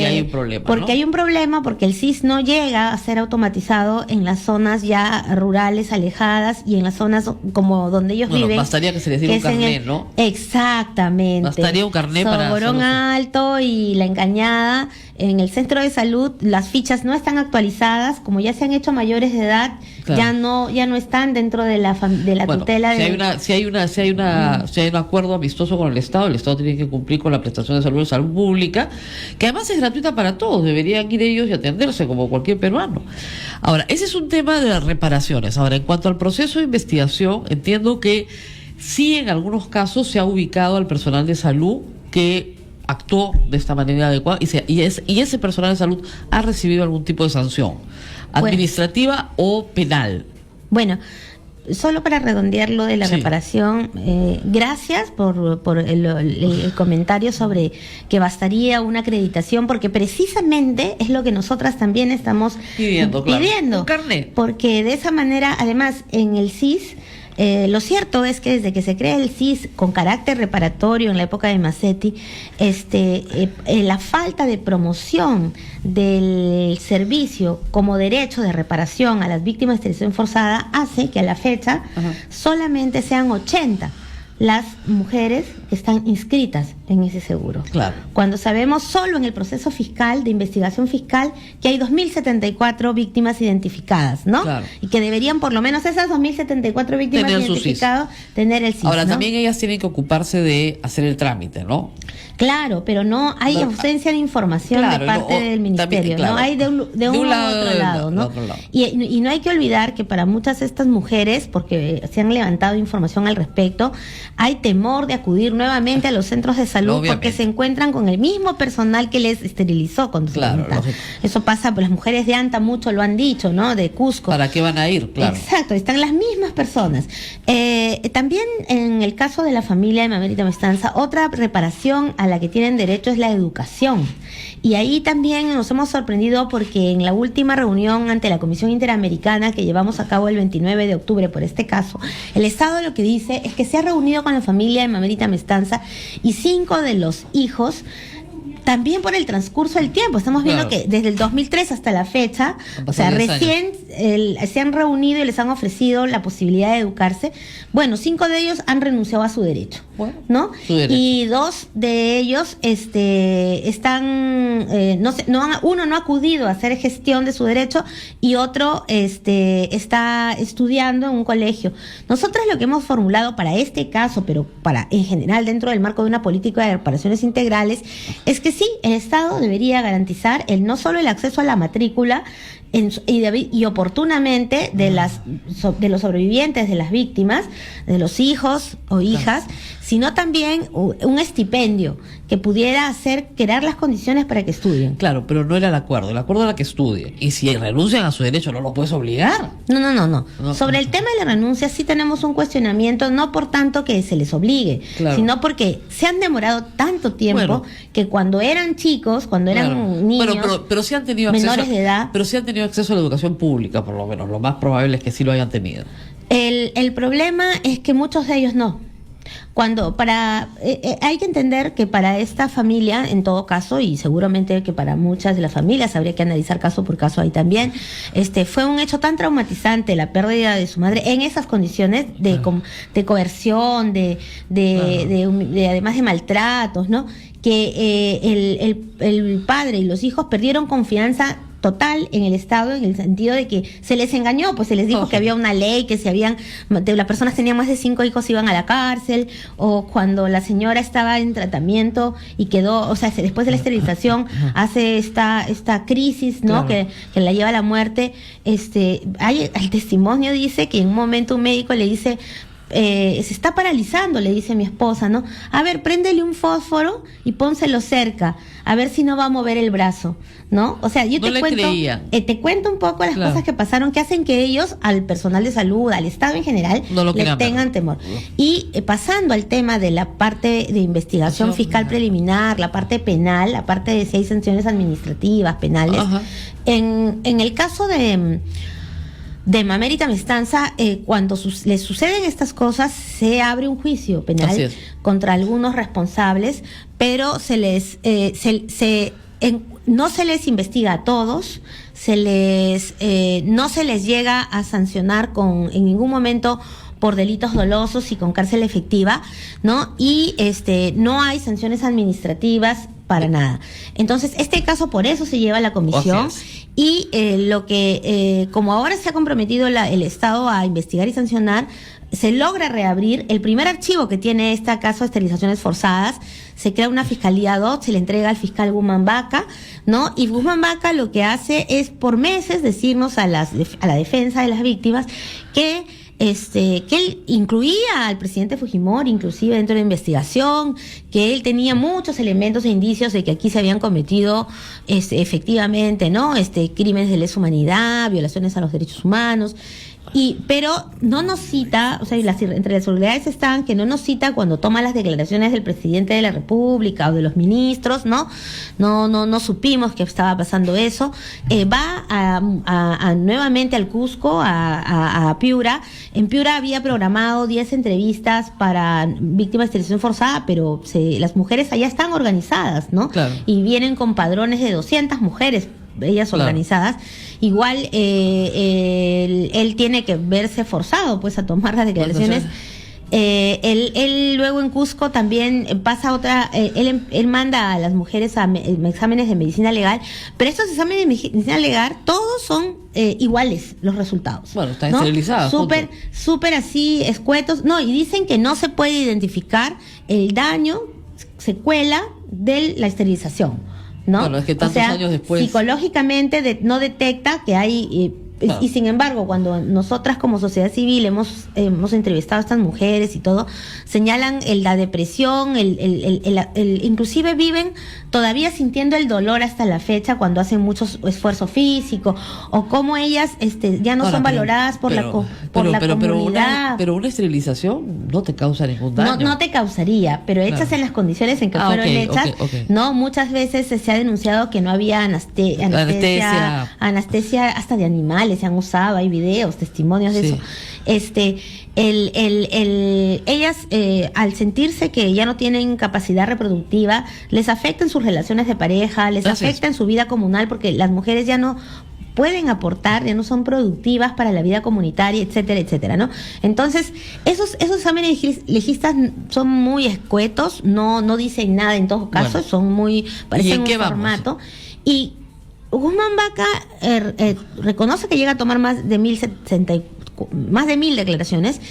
hay un problema, porque ¿no? hay un problema, porque el SIS no llega a ser automatizado en las zonas ya rurales, alejadas, y en las zonas como donde ellos viven. Bastaría que se les diera un carnet, ¿no? Exactamente. Bastaría un carnet para Soborón Alto y La Encañada. En el centro de salud las fichas no están actualizadas, como ya se han hecho mayores de edad, claro. ya no están dentro de la tutela. Si hay un acuerdo amistoso con el Estado tiene que cumplir con la prestación de salud pública, que además es gratuita para todos, deberían ir ellos y atenderse como cualquier peruano. Ahora, ese es un tema de las reparaciones. Ahora, en cuanto al proceso de investigación, entiendo que sí, en algunos casos se ha ubicado al personal de salud que actuó de esta manera adecuada y ese personal de salud ha recibido algún tipo de sanción administrativa o penal. Bueno, solo para redondear lo de la reparación, gracias por el comentario sobre que bastaría una acreditación, porque precisamente es lo que nosotras también estamos pidiendo. Un carnet. Porque de esa manera, además, en el SIS, lo cierto es que desde que se crea el SIS con carácter reparatorio en la época de Massetti, la falta de promoción del servicio como derecho de reparación a las víctimas de esterilización forzada hace que a la fecha solamente sean 80 las mujeres que están inscritas en ese seguro. Claro. Cuando sabemos solo en el proceso fiscal, de investigación fiscal, que hay 2.074 víctimas identificadas, ¿no? Claro. Y que deberían por lo menos esas 2.074 víctimas identificadas tener el SIS. Ahora, ¿no? también ellas tienen que ocuparse de hacer el trámite, ¿no? Claro, pero no hay ausencia de información de parte del ministerio, también, no hay de un lado u otro lado, ¿no? Y no hay que olvidar que para muchas de estas mujeres, porque se han levantado información al respecto, hay temor de acudir nuevamente a los centros de salud porque se encuentran con el mismo personal que les esterilizó cuando se levantan. Eso pasa, las mujeres de Anta mucho lo han dicho, ¿no? De Cusco. ¿Para qué van a ir? Claro. Exacto, están las mismas personas. También en el caso de la familia de Mamerita Mestanza, otra reparación a la que tienen derecho es la educación. Y ahí también nos hemos sorprendido porque en la última reunión ante la Comisión Interamericana que llevamos a cabo el 29 de octubre por este caso, el Estado lo que dice es que se ha reunido con la familia de Mamerita Mestanza y 5 de los hijos también por el transcurso del tiempo. Estamos viendo que desde el 2003 hasta la fecha, o sea, recién se han reunido y les han ofrecido la posibilidad de educarse. Bueno, 5 de ellos han renunciado a su derecho, ¿no? Su derecho. Y 2 de ellos están, uno no ha acudido a hacer gestión de su derecho y otro está estudiando en un colegio. Nosotros lo que hemos formulado para este caso, pero para en general dentro del marco de una política de reparaciones integrales, es que sí, el Estado debería garantizar no solo el acceso a la matrícula y oportunamente de los sobrevivientes, de las víctimas, de los hijos o hijas, sino también un estipendio que pudiera crear las condiciones para que estudien. Claro, pero no era el acuerdo era que estudien. Y si renuncian a su derecho, ¿no lo puedes obligar? No. Sobre el tema de la renuncia sí tenemos un cuestionamiento, no por tanto que se les obligue, sino porque se han demorado tanto tiempo que cuando eran chicos, cuando eran niños, pero sí han tenido menores de edad, pero sí han tenido acceso a la educación pública, por lo menos. Lo más probable es que sí lo hayan tenido. El problema es que muchos de ellos no. Hay que entender que para esta familia, en todo caso, y seguramente que para muchas de las familias habría que analizar caso por caso ahí también, fue un hecho tan traumatizante la pérdida de su madre en esas condiciones de coerción, además de maltratos, ¿no? Que el padre y los hijos perdieron confianza total en el Estado, en el sentido de que se les engañó, pues se les dijo que había una ley, que las personas tenían más de 5 hijos iban a la cárcel, o cuando la señora estaba en tratamiento y quedó, o sea, después de la esterilización hace esta crisis, ¿no? Que la lleva a la muerte. El testimonio dice que en un momento un médico le dice: se está paralizando, le dice mi esposa, ¿no? A ver, préndele un fósforo y pónselo cerca, a ver si no va a mover el brazo, ¿no? O sea, yo te cuento un poco las cosas que pasaron, que hacen que ellos, al personal de salud, al Estado en general, le tengan temor. Y pasando al tema de la parte de investigación fiscal preliminar, la parte penal, la parte de si hay sanciones administrativas, penales, en el caso de Mamérita Mestanza, cuando les suceden estas cosas, se abre un juicio penal contra algunos responsables, pero no se les investiga a todos, no se les llega a sancionar en ningún momento por delitos dolosos y con cárcel efectiva, ¿no? Y no hay sanciones administrativas para nada. Entonces, este caso por eso se lleva a la comisión. Y como ahora se ha comprometido el Estado a investigar y sancionar, se logra reabrir el primer archivo que tiene este caso de esterilizaciones forzadas. Se crea una fiscalía ad hoc, se le entrega al fiscal Guzmán Vaca, ¿no? Y Guzmán Vaca lo que hace es por meses decirnos a la defensa de las víctimas que él incluía al presidente Fujimori inclusive dentro de la investigación, que él tenía muchos elementos e indicios de que aquí se habían cometido efectivamente, ¿no? Crímenes de lesa humanidad, violaciones a los derechos humanos. Pero no nos cita, o sea, entre las seguridades están que no nos cita cuando toma las declaraciones del presidente de la República o de los ministros, ¿no? No supimos que estaba pasando eso. Va nuevamente al Cusco, a Piura. En Piura había programado 10 entrevistas para víctimas de esterilización forzada, pero las mujeres allá están organizadas, ¿no? Claro. Y vienen con padrones de 200 mujeres, ellas organizadas. Igual él tiene que verse forzado pues a tomar las declaraciones. Él luego en Cusco también pasa otra, él manda a las mujeres a exámenes de medicina legal, pero estos exámenes de medicina legal todos son iguales los resultados. Bueno, están esterilizados. Súper así escuetos. No, y dicen que no se puede identificar el daño, secuela de la esterilización, ¿no? Bueno, es que tantos años después psicológicamente no detecta que hay y sin embargo cuando nosotras como sociedad civil hemos entrevistado a estas mujeres y todo, señalan la depresión, inclusive viven todavía sintiendo el dolor hasta la fecha cuando hacen mucho esfuerzo físico, o cómo ellas ya no son valoradas por la comunidad. Pero una esterilización no te causa ningún daño. No te causaría, pero hechas en las condiciones en que fueron hechas, no, muchas veces se ha denunciado que no había anestesia hasta de animales, se han usado, hay videos, testimonios de Sí. eso. Ellas, al sentirse que ya no tienen capacidad reproductiva, les afecta en sus relaciones de pareja, les Así es. afecta en su vida comunal, porque las mujeres ya no pueden aportar, ya no son productivas para la vida comunitaria, etcétera, etcétera, ¿no? Entonces, esos exámenes legistas son muy escuetos, no dicen nada en todos casos, Bueno. son muy, parecen en un qué vamos? formato. Y Guzmán Vaca reconoce que llega a tomar más de 1.000 declaraciones,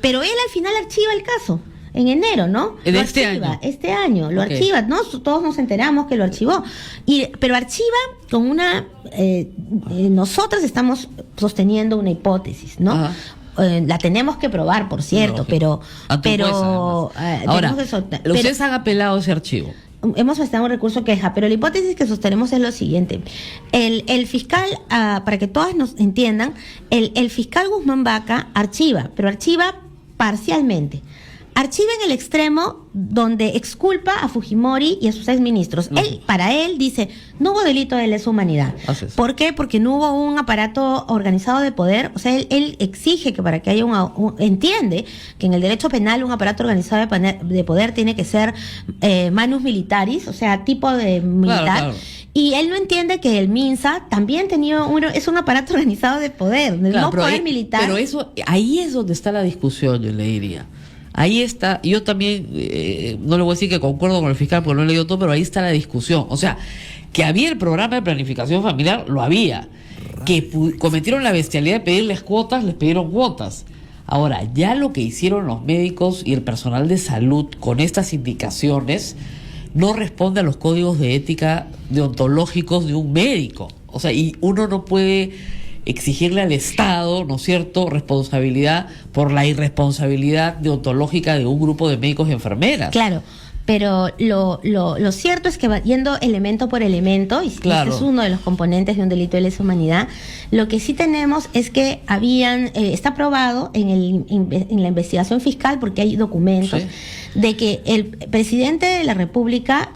pero él al final archiva el caso. En enero, ¿no? De Lo este archiva, año. este año, lo Ok. archiva, ¿no? Todos nos enteramos que lo archivó. Pero archiva con una... nosotros estamos sosteniendo una hipótesis, ¿no? Ajá. La tenemos que probar, por cierto, Lógico. Ante un juez, pero Ahora, tenemos que pero- ustedes han apelado ese archivo. hemos presentado un recurso queja, pero la hipótesis que sostenemos es lo siguiente. El fiscal, para que todas nos entiendan, el fiscal Guzmán Vaca archiva, pero archiva parcialmente. Archiva en el extremo donde exculpa a Fujimori y a sus exministros. Para él dice, no hubo delito de lesa humanidad. Así es. ¿Por qué? Porque no hubo un aparato organizado de poder. O sea, él exige que para que haya entiende que en el derecho penal un aparato organizado de poder tiene que ser manus militaris, o sea, tipo de militar. Claro. Y él no entiende que el MINSA también es un aparato organizado de poder, del Claro, no poder militar. Pero eso, ahí es donde está la discusión, yo le diría. Ahí está, yo también, no le voy a decir que concuerdo con el fiscal porque no he leído todo, pero ahí está la discusión. O sea, que había el programa de planificación familiar, lo había. Que cometieron la bestialidad de pedirles cuotas, les pidieron cuotas. Ahora, ya lo que hicieron los médicos y el personal de salud con estas indicaciones no responde a los códigos de ética deontológicos de un médico. O sea, y uno no puede exigirle al Estado, ¿no es cierto?, responsabilidad por la irresponsabilidad deontológica de un grupo de médicos y enfermeras. Claro, pero lo cierto es que yendo elemento por elemento, y Claro. este es uno de los componentes de un delito de lesa humanidad, lo que sí tenemos es que está probado en la investigación fiscal, porque hay documentos, Sí. de que el presidente de la República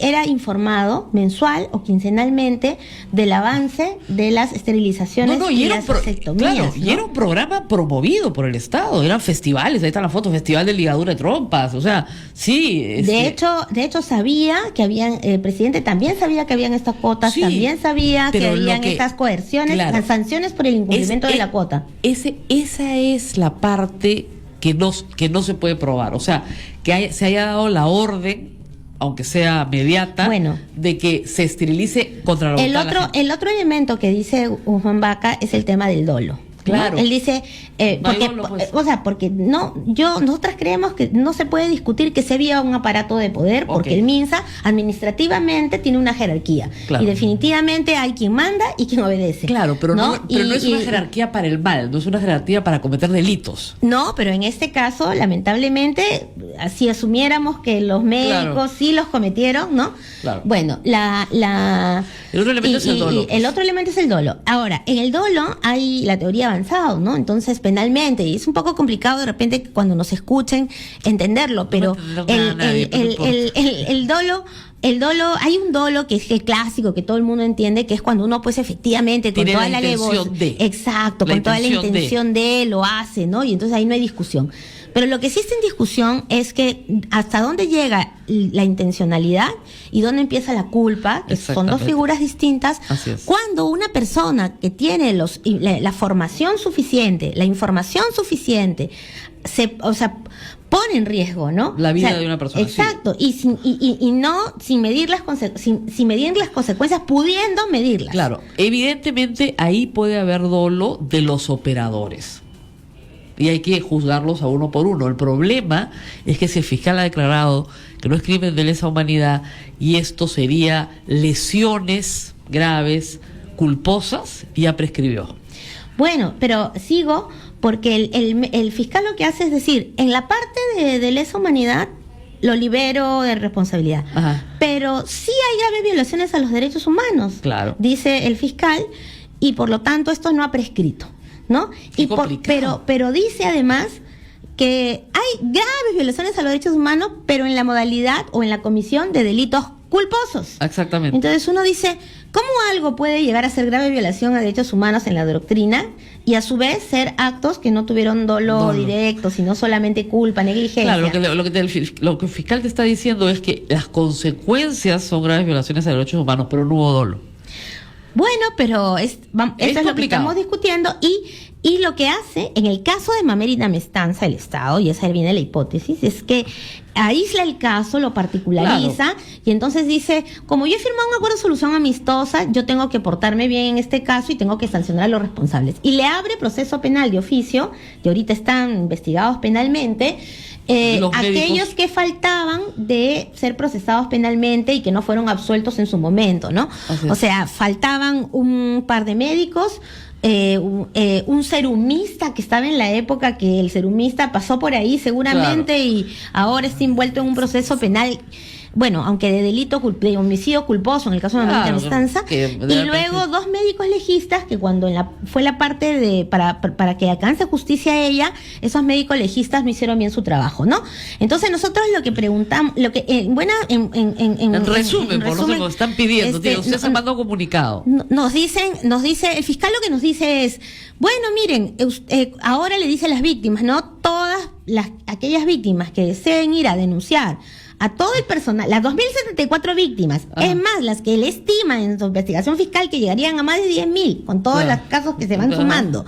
era informado mensual o quincenalmente del avance de las esterilizaciones y las vasectomías. Claro, y ¿no? era un programa promovido por el Estado, eran festivales, ahí está la foto, Festival de Ligadura de Trompas, o sea, sí. De hecho sabía que habían, el presidente también sabía que habían estas cuotas, Sí, también sabía que pero lo habían que- estas coerciones, claro. las sanciones por el incumplimiento de la cuota. Esa es la parte que no se puede probar, o sea, que se haya dado la orden, aunque sea mediata, Bueno. de que se esterilice contra la voluntad de la gente. El otro elemento que dice Guzmán Vaca es el tema del dolo. ¿no? Claro. Él dice, No hay porque, dolo, pues. porque nosotras creemos que no se puede discutir que se había un aparato de poder, porque Ok. el MINSA administrativamente tiene una jerarquía. Claro. Y definitivamente hay quien manda y quien obedece. Claro, pero no es una Y- jerarquía para el mal, no es una jerarquía para cometer delitos. No, pero en este caso, lamentablemente, si asumiéramos que los médicos Claro. sí los cometieron, ¿no? Claro. Bueno, El otro elemento es el dolo. el otro elemento es el dolo. Ahora, en el dolo hay la teoría avanzada, ¿no? Entonces, penalmente, y es un poco complicado de repente cuando nos escuchen entenderlo, pero va a entender nada nadie, pero no importa. el dolo, hay un dolo que es el clásico, que todo el mundo entiende, que es cuando uno pues efectivamente con Tiene toda la la intención de. exacto, La con toda la intención de. intención de lo hace, ¿no? Y entonces ahí no hay discusión. Pero lo que sí está en discusión es que hasta dónde llega la intencionalidad y dónde empieza la culpa, que son dos Exactamente. figuras distintas. Así es. Cuando una persona que tiene la formación suficiente, la información suficiente, pone en riesgo, ¿no? La vida de una persona, Exacto, y sin medir sin medir las consecuencias, pudiendo medirlas. Claro, evidentemente ahí puede haber dolo de los operadores. Y hay que juzgarlos a uno por uno. El problema es que si el fiscal ha declarado que no es crimen de lesa humanidad y esto sería lesiones graves, culposas, ya prescribió. Bueno, pero sigo porque el fiscal lo que hace es decir, en la parte de lesa humanidad lo libero de responsabilidad. Ajá. Pero sí hay graves violaciones a los derechos humanos, Claro. dice el fiscal, y por lo tanto esto no ha prescrito, ¿no? Qué complicado. Pero dice además que hay graves violaciones a los derechos humanos, pero en la modalidad o en la comisión de delitos culposos. Exactamente. Entonces uno dice, ¿cómo algo puede llegar a ser grave violación a derechos humanos en la doctrina y a su vez ser actos que no tuvieron dolo directo, sino solamente culpa, negligencia? Claro, lo que el fiscal te está diciendo es que las consecuencias son graves violaciones a derechos humanos, pero no hubo dolo. Bueno, pero eso es lo que estamos discutiendo y lo que hace, en el caso de Mamerita Mestanza, el Estado, y esa viene la hipótesis, es que aísla el caso, lo particulariza, y entonces dice, como yo he firmado un acuerdo de solución amistosa, yo tengo que portarme bien en este caso y tengo que sancionar a los responsables. Y le abre proceso penal de oficio, que ahorita están investigados penalmente, aquellos que faltaban de ser procesados penalmente y que no fueron absueltos en su momento, ¿no? O sea, faltaban un par de médicos, un serumista que estaba en la época que el serumista pasó por ahí seguramente, y ahora está envuelto en un proceso penal. Bueno, aunque de delito de homicidio culposo en el caso de Mamerita Mestanza, y luego 2 médicos legistas que cuando fue la parte para que alcance justicia a ella, esos médicos legistas no hicieron bien su trabajo, ¿no? Entonces nosotros lo que preguntamos, lo que en resumen, por lo que están pidiendo, usted se mandó comunicado. Nos dice, el fiscal lo que nos dice es, bueno, miren, ahora le dice a las víctimas, ¿no? Todas aquellas víctimas que deseen ir a denunciar a todo el personal, las 2.074 víctimas, es más, las que él estima en su investigación fiscal que llegarían a más de 10.000, con todos los casos que se van sumando,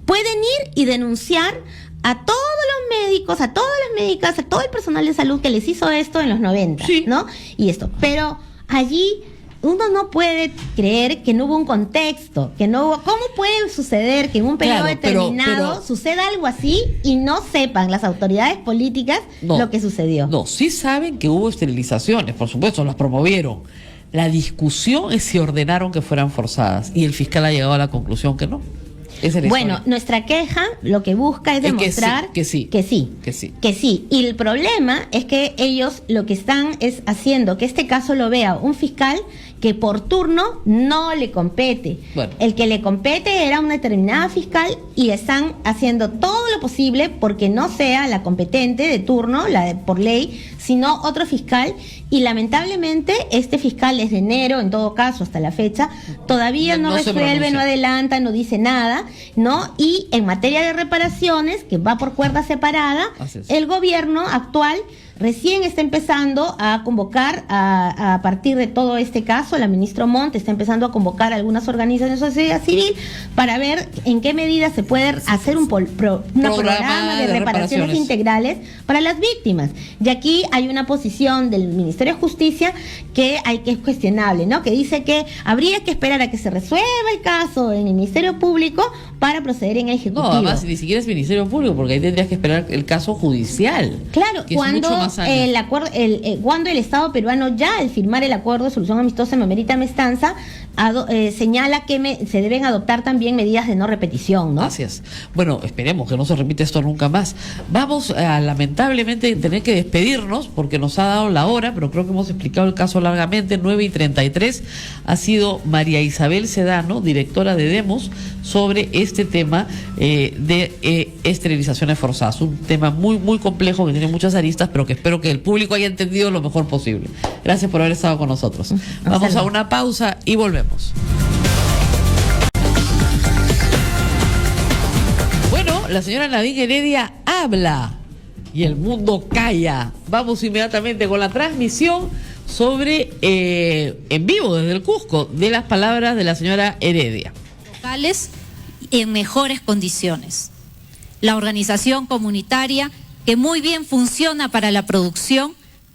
pueden ir y denunciar a todos los médicos, a todas las médicas, a todo el personal de salud que les hizo esto en los 90, ¿no? Y esto, pero allí uno no puede creer que no hubo un contexto, que no hubo. ¿Cómo puede suceder que en un periodo determinado suceda algo así y no sepan las autoridades políticas lo que sucedió? No, sí saben que hubo esterilizaciones, por supuesto, las promovieron. La discusión es si ordenaron que fueran forzadas y el fiscal ha llegado a la conclusión que no. Bueno, nuestra queja lo que busca es demostrar que sí. Y el problema es que ellos lo que están es haciendo que este caso lo vea un fiscal que por turno no le compete. Bueno. El que le compete era una determinada fiscal y están haciendo todo lo posible porque no sea la competente de turno, por ley, sino otro fiscal. Y lamentablemente este fiscal es de enero, en todo caso, hasta la fecha, todavía no resuelve, no adelanta, no dice nada, ¿no? Y en materia de reparaciones, que va por cuerda separada, el gobierno actual recién está empezando a convocar a partir de todo este caso, la ministra Montt está empezando a convocar a algunas organizaciones de sociedad civil para ver en qué medida se puede hacer un programa de reparaciones integrales para las víctimas. Y aquí hay una posición del Ministerio de Justicia que es cuestionable, ¿no? Que dice que habría que esperar a que se resuelva el caso en el Ministerio Público para proceder en el Ejecutivo. No, además ni siquiera es Ministerio Público, porque ahí tendrías que esperar el caso judicial. Claro, cuando el Estado peruano ya al firmar el acuerdo de solución amistosa en Mamerita Mestanza señala que se deben adoptar también medidas de no repetición, ¿no? Así es. Bueno, esperemos que no se repite esto nunca más. Vamos a lamentablemente tener que despedirnos porque nos ha dado la hora, pero creo que hemos explicado el caso largamente. 9:33 ha sido María Isabel Sedano, directora de Demos, sobre este tema de esterilizaciones forzadas. Un tema muy, muy complejo que tiene muchas aristas, pero que espero que el público haya entendido lo mejor posible. Gracias por haber estado con nosotros. Vamos a una pausa y volvemos. Bueno, la señora Nadine Heredia habla y el mundo calla. Vamos inmediatamente con la transmisión sobre, en vivo desde el Cusco, de las palabras de la señora Heredia. Locales en mejores condiciones. La organización comunitaria, que muy bien funciona para la producción,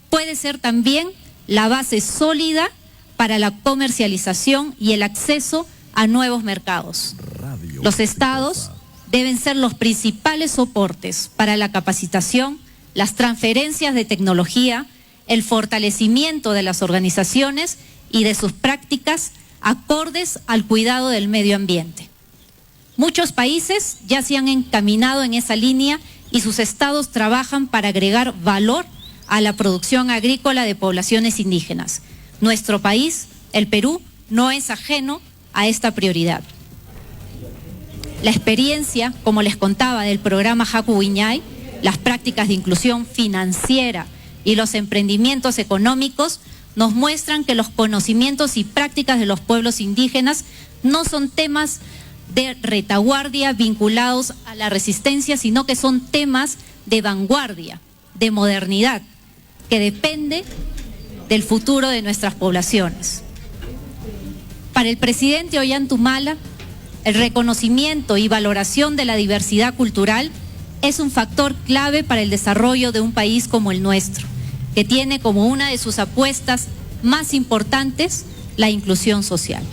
puede ser también la base sólida para la comercialización y el acceso a nuevos mercados. Los estados deben ser los principales soportes para la capacitación, las transferencias de tecnología, el fortalecimiento de las organizaciones y de sus prácticas acordes al cuidado del medio ambiente. Muchos países ya se han encaminado en esa línea y sus estados trabajan para agregar valor a la producción agrícola de poblaciones indígenas. Nuestro país, el Perú, no es ajeno a esta prioridad. La experiencia, como les contaba, del programa Haku Wiñay, las prácticas de inclusión financiera y los emprendimientos económicos nos muestran que los conocimientos y prácticas de los pueblos indígenas no son temas de retaguardia vinculados a la resistencia, sino que son temas de vanguardia, de modernidad, que depende del futuro de nuestras poblaciones. Para el presidente Ollantumala, el reconocimiento y valoración de la diversidad cultural es un factor clave para el desarrollo de un país como el nuestro, que tiene como una de sus apuestas más importantes la inclusión social.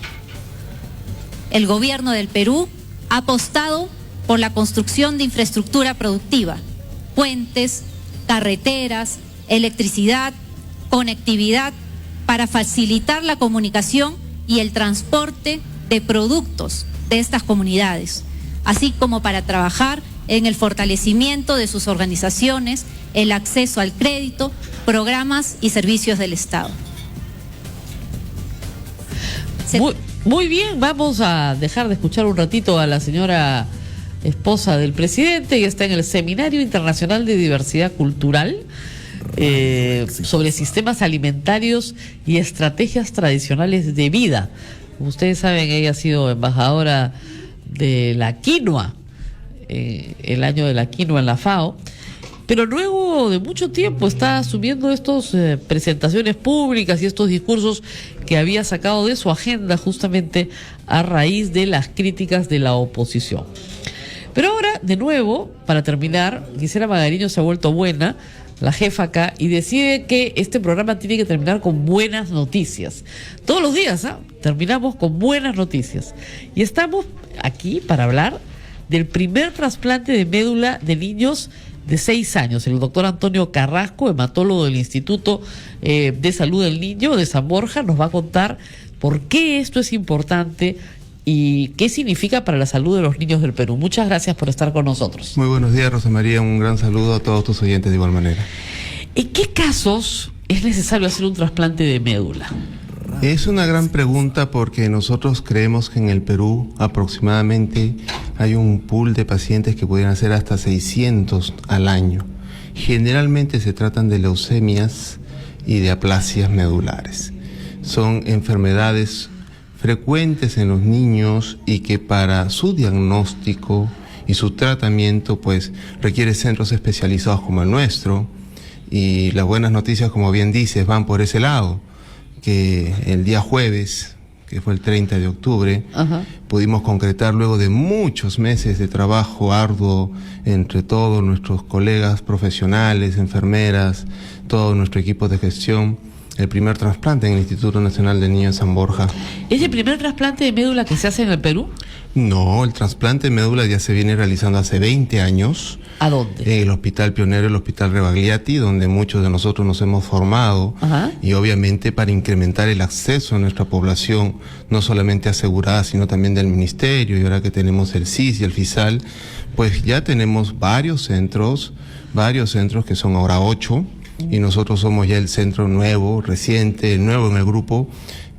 El gobierno del Perú ha apostado por la construcción de infraestructura productiva, puentes, carreteras, electricidad, conectividad, para facilitar la comunicación y el transporte de productos de estas comunidades, así como para trabajar en el fortalecimiento de sus organizaciones, el acceso al crédito, programas y servicios del Estado. Muy bien, vamos a dejar de escuchar un ratito a la señora esposa del presidente, que está en el Seminario Internacional de Diversidad Cultural sobre sistemas alimentarios y estrategias tradicionales de vida. Como ustedes saben, ella ha sido embajadora de la quinoa, el año de la quinoa en la FAO, pero luego de mucho tiempo está asumiendo estas presentaciones públicas y estos discursos que había sacado de su agenda justamente a raíz de las críticas de la oposición. Pero ahora, de nuevo, para terminar, Gisela Magariño se ha vuelto buena, la jefa acá, y decide que este programa tiene que terminar con buenas noticias. Todos los días, terminamos con buenas noticias. Y estamos aquí para hablar del primer trasplante de médula de niños de 6 años. El doctor Antonio Carrasco, hematólogo del Instituto de Salud del Niño de San Borja, nos va a contar por qué esto es importante y qué significa para la salud de los niños del Perú. Muchas gracias por estar con nosotros. Muy buenos días, Rosa María. Un gran saludo a todos tus oyentes de igual manera. ¿En qué casos es necesario hacer un trasplante de médula? Es una gran pregunta porque nosotros creemos que en el Perú aproximadamente hay un pool de pacientes que pudieran ser hasta 600 al año. Generalmente se tratan de leucemias y de aplasias medulares. Son enfermedades frecuentes en los niños y que para su diagnóstico y su tratamiento pues requiere centros especializados como el nuestro, y las buenas noticias, como bien dices, van por ese lado, que el día jueves, que fue el 30 de octubre, pudimos concretar luego de muchos meses de trabajo arduo entre todos nuestros colegas profesionales, enfermeras, todo nuestro equipo de gestión, el primer trasplante en el Instituto Nacional del Niño de San Borja. ¿Es el primer trasplante de médula que se hace en el Perú? No, el trasplante de médula ya se viene realizando hace 20 años. ¿A dónde? En el Hospital Pionero, el Hospital Rebagliati, donde muchos de nosotros nos hemos formado. Y obviamente para incrementar el acceso a nuestra población, no solamente asegurada, sino también del Ministerio, y ahora que tenemos el CIS y el FISAL, pues ya tenemos varios centros que son ahora 8, y nosotros somos ya el centro nuevo, reciente, nuevo en el grupo,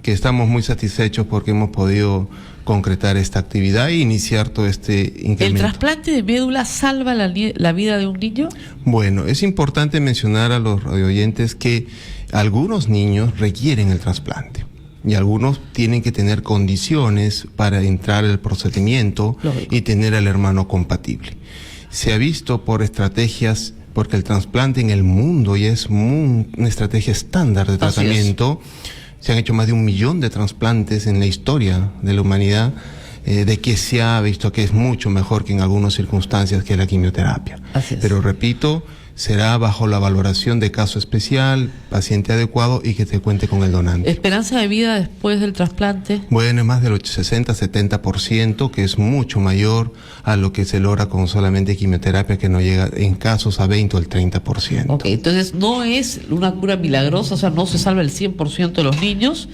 que estamos muy satisfechos porque hemos podido concretar esta actividad e iniciar todo este incremento. ¿El trasplante de médula salva la vida de un niño? Bueno, es importante mencionar a los radioyentes que algunos niños requieren el trasplante y algunos tienen que tener condiciones para entrar al procedimiento. Lógico. Y tener al hermano compatible. Se ha visto por estrategias, porque el trasplante en el mundo ya es una estrategia estándar de tratamiento. Se han hecho más de 1 millón de trasplantes en la historia de la humanidad, de que se ha visto que es mucho mejor que en algunas circunstancias que la quimioterapia. Pero repito, será bajo la valoración de caso especial, paciente adecuado y que se cuente con el donante. ¿Esperanza de vida después del trasplante? Bueno, es más del 60-70%, que es mucho mayor a lo que se logra con solamente quimioterapia, que no llega en casos a 20 o el 30%. Ok, entonces no es una cura milagrosa, o sea, no se salva el 100% de los niños,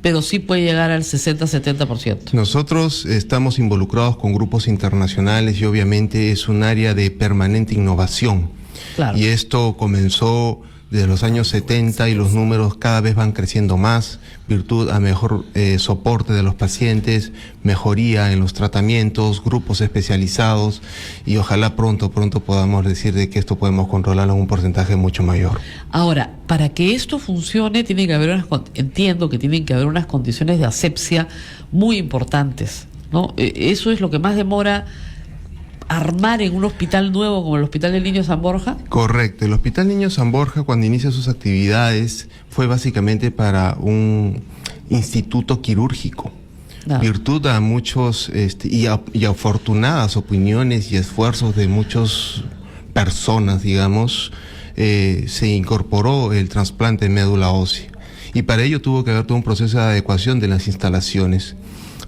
pero sí puede llegar al 60-70%. Nosotros estamos involucrados con grupos internacionales y obviamente es un área de permanente innovación. Claro. Y esto comenzó desde los años 70 y los números cada vez van creciendo más, virtud a mejor soporte de los pacientes, mejoría en los tratamientos, grupos especializados y ojalá pronto podamos decir de que esto podemos controlarlo en un porcentaje mucho mayor. Ahora, para que esto funcione tiene que haber entiendo que tienen que haber unas condiciones de asepsia muy importantes, ¿no? Eso es lo que más demora armar en un hospital nuevo como el Hospital del Niño San Borja. Correcto, el Hospital Niño San Borja cuando inicia sus actividades fue básicamente para un instituto quirúrgico. Virtud a muchos y afortunadas opiniones y esfuerzos de muchas personas, digamos, se incorporó el trasplante de médula ósea y para ello tuvo que haber todo un proceso de adecuación de las instalaciones.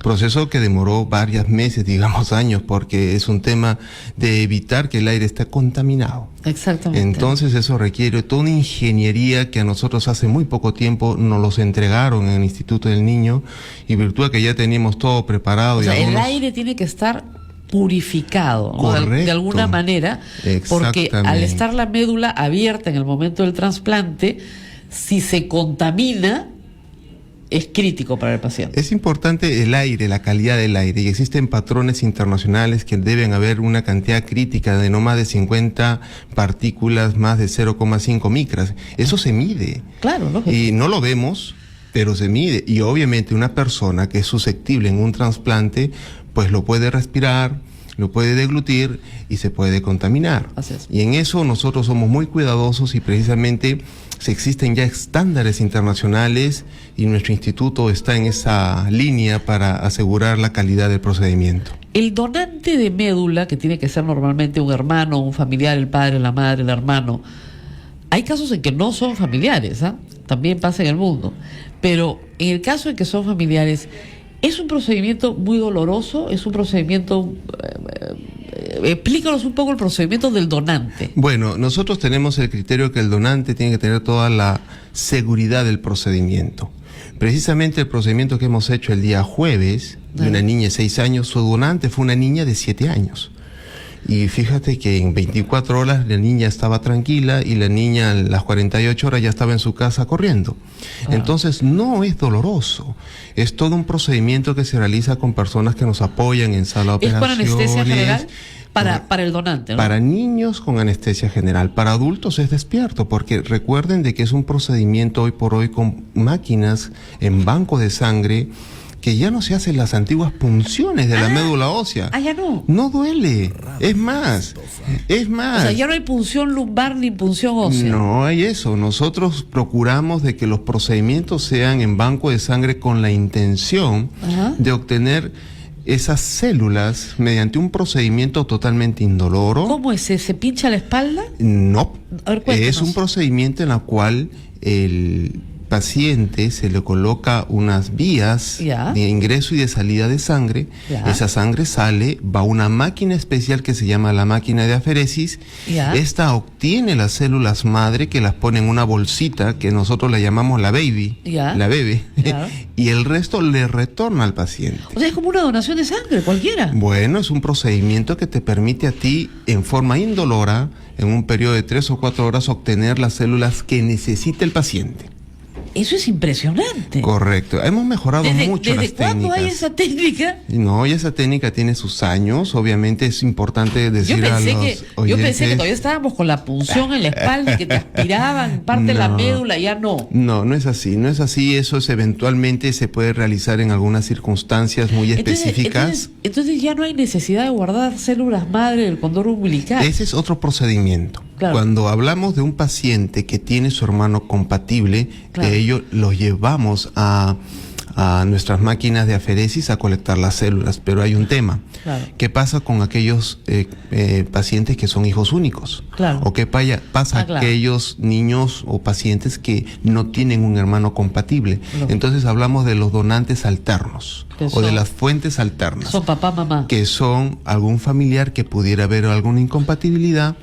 Proceso que demoró varios meses, digamos años, porque es un tema de evitar que el aire esté contaminado. Exactamente. Entonces eso requiere toda una ingeniería que a nosotros hace muy poco tiempo nos los entregaron en el Instituto del Niño y virtud de que ya teníamos todo preparado. O sea, el aire tiene que estar purificado, ¿no? De alguna manera, porque al estar la médula abierta en el momento del trasplante, si se contamina, es crítico para el paciente. Es importante el aire, la calidad del aire, y existen patrones internacionales que deben haber una cantidad crítica de no más de 50 partículas más de 0,5 micras. Eso se mide. Claro, lógico. Y no lo vemos, pero se mide. Y obviamente una persona que es susceptible en un trasplante, pues lo puede respirar, lo puede deglutir y se puede contaminar. Así es. Y en eso nosotros somos muy cuidadosos y precisamente si existen ya estándares internacionales y nuestro instituto está en esa línea para asegurar la calidad del procedimiento. El donante de médula, que tiene que ser normalmente un hermano, un familiar, el padre, la madre, el hermano, hay casos en que no son familiares, ¿ah? También pasa en el mundo, pero en el caso en que son familiares, es un procedimiento muy doloroso, es un procedimiento... explícanos un poco el procedimiento del donante. Bueno, nosotros tenemos el criterio que el donante tiene que tener toda la seguridad del procedimiento. Precisamente el procedimiento que hemos hecho el día jueves, de una niña de 6 años, su donante fue una niña de 7 años. Y fíjate que en 24 horas la niña estaba tranquila y la niña a las 48 horas ya estaba en su casa corriendo. Entonces no es doloroso, es todo un procedimiento que se realiza con personas que nos apoyan en sala de operaciones. ¿Es con anestesia general? Para el donante, ¿no? Para niños con anestesia general, para adultos es despierto, porque recuerden de que es un procedimiento hoy por hoy con máquinas en banco de sangre que ya no se hacen las antiguas punciones de la médula ósea. Ya no. No duele. Es más. O sea, ya no hay punción lumbar ni punción ósea. No hay eso. Nosotros procuramos de que los procedimientos sean en banco de sangre con la intención de obtener esas células mediante un procedimiento totalmente indoloro. ¿Cómo es? ¿Se pincha la espalda? No. A ver, cuéntanos. Es un procedimiento en el cual el paciente se le coloca unas vías de ingreso y de salida de sangre. Esa sangre sale, va a una máquina especial que se llama la máquina de aferesis. Esta obtiene las células madre que las pone en una bolsita que nosotros le llamamos la baby, la bebé, y el resto le retorna al paciente. O sea, es como una donación de sangre cualquiera. Bueno, es un procedimiento que te permite a ti en forma indolora, en un periodo de 3 o 4 horas, obtener las células que necesita el paciente. Eso es impresionante. Correcto. Hemos mejorado mucho las técnicas. ¿Desde cuándo hay esa técnica? No, y esa técnica tiene sus años. Obviamente es importante decir a los oyentes. Yo pensé que todavía estábamos con la punción en la espalda y que te aspiraban parte de la médula, ya no. No, no es así. No es así. Eso eventualmente se puede realizar en algunas circunstancias muy específicas. Entonces ya no hay necesidad de guardar células madre del cordón umbilical. Ese es otro procedimiento. Claro. Cuando hablamos de un paciente que tiene su hermano compatible, ello lo llevamos a nuestras máquinas de aferesis a colectar las células, pero hay un tema. ¿Qué pasa con aquellos pacientes que son hijos únicos? ¿O qué pasa aquellos niños o pacientes que no tienen un hermano compatible? Entonces hablamos de los donantes alternos o de las fuentes alternas. Son papá, mamá. Que son algún familiar que pudiera haber alguna incompatibilidad,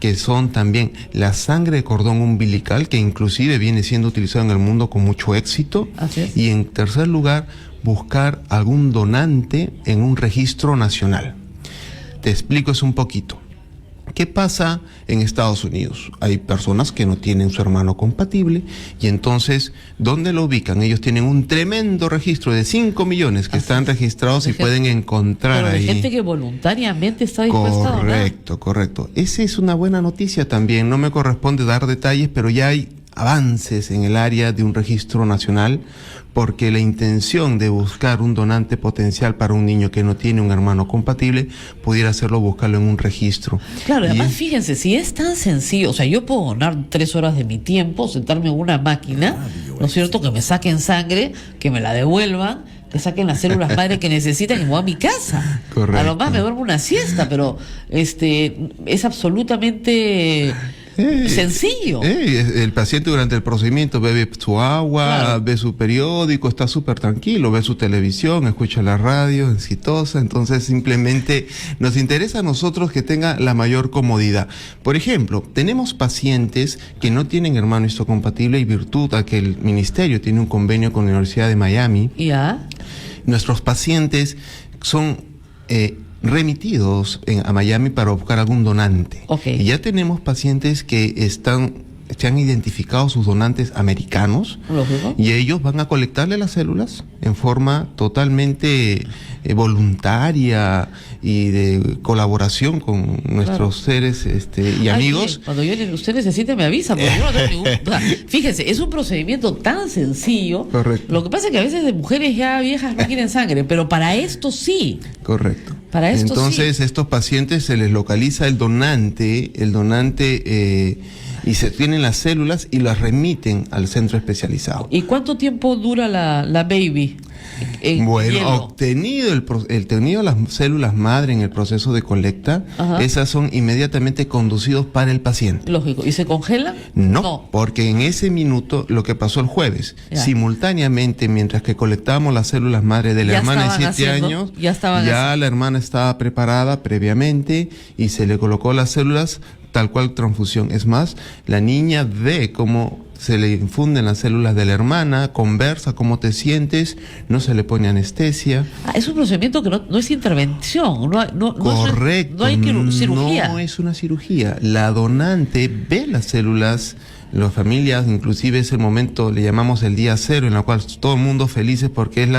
que son también la sangre de cordón umbilical, que inclusive viene siendo utilizado en el mundo con mucho éxito. Y en tercer lugar, buscar algún donante en un registro nacional. Te explico eso un poquito. ¿Qué pasa en Estados Unidos? Hay personas que no tienen su hermano compatible y entonces, ¿dónde lo ubican? Ellos tienen un tremendo registro de 5 millones que están registrados y pueden encontrar ahí. Gente que voluntariamente está dispuesta a donar. Correcto. Esa es una buena noticia también. No me corresponde dar detalles, pero ya hay avances en el área de un registro nacional, porque la intención de buscar un donante potencial para un niño que no tiene un hermano compatible, pudiera hacerlo buscarlo en un registro. Claro, además fíjense, si es tan sencillo, o sea, yo puedo donar 3 horas de mi tiempo, sentarme en una máquina, ¿no es cierto?, que me saquen sangre, que me la devuelvan, que saquen las células madre que necesitan y me voy a mi casa. Correcto. A lo más me duermo una siesta, pero es absolutamente sencillo. El paciente durante el procedimiento bebe su agua, ve su periódico, está súper tranquilo, ve su televisión, escucha la radio, exitosa. Entonces simplemente nos interesa a nosotros que tenga la mayor comodidad. Por ejemplo, tenemos pacientes que no tienen hermano histocompatible y virtud a que el ministerio tiene un convenio con la Universidad de Miami. ¿Ya? Nuestros pacientes son remitidos a Miami para buscar algún donante. Okay. Y ya tenemos pacientes que se han identificado sus donantes americanos. Lógico. Y ellos van a colectarle las células en forma totalmente voluntaria y de colaboración con nuestros seres y amigos. Cuando usted necesite me avisa, porque yo no tengo ningún... O sea, fíjense, es un procedimiento tan sencillo. Correcto. Lo que pasa es que a veces de mujeres ya viejas no quieren sangre, pero para esto sí. Correcto. Para esto entonces, sí. Estos pacientes se les localiza el donante y se tienen las células y las remiten al centro especializado. ¿Y cuánto tiempo dura la baby? Obtenido las células madre en el proceso de colecta, esas son inmediatamente conducidos para el paciente. Lógico. ¿Y se congelan? No, porque en ese minuto, lo que pasó el jueves, simultáneamente, mientras que colectábamos las células madre de la hermana de 7 años, ya la hermana estaba preparada previamente y se le colocó las células tal cual transfusión. Es más, la niña ve cómo se le infunden las células de la hermana, conversa cómo te sientes, no se le pone anestesia. Es un procedimiento que no es intervención, Correcto, no hay cirugía. No es una cirugía. La donante ve las células, las familias, inclusive es el momento, le llamamos el día cero, en la cual todo el mundo felices porque es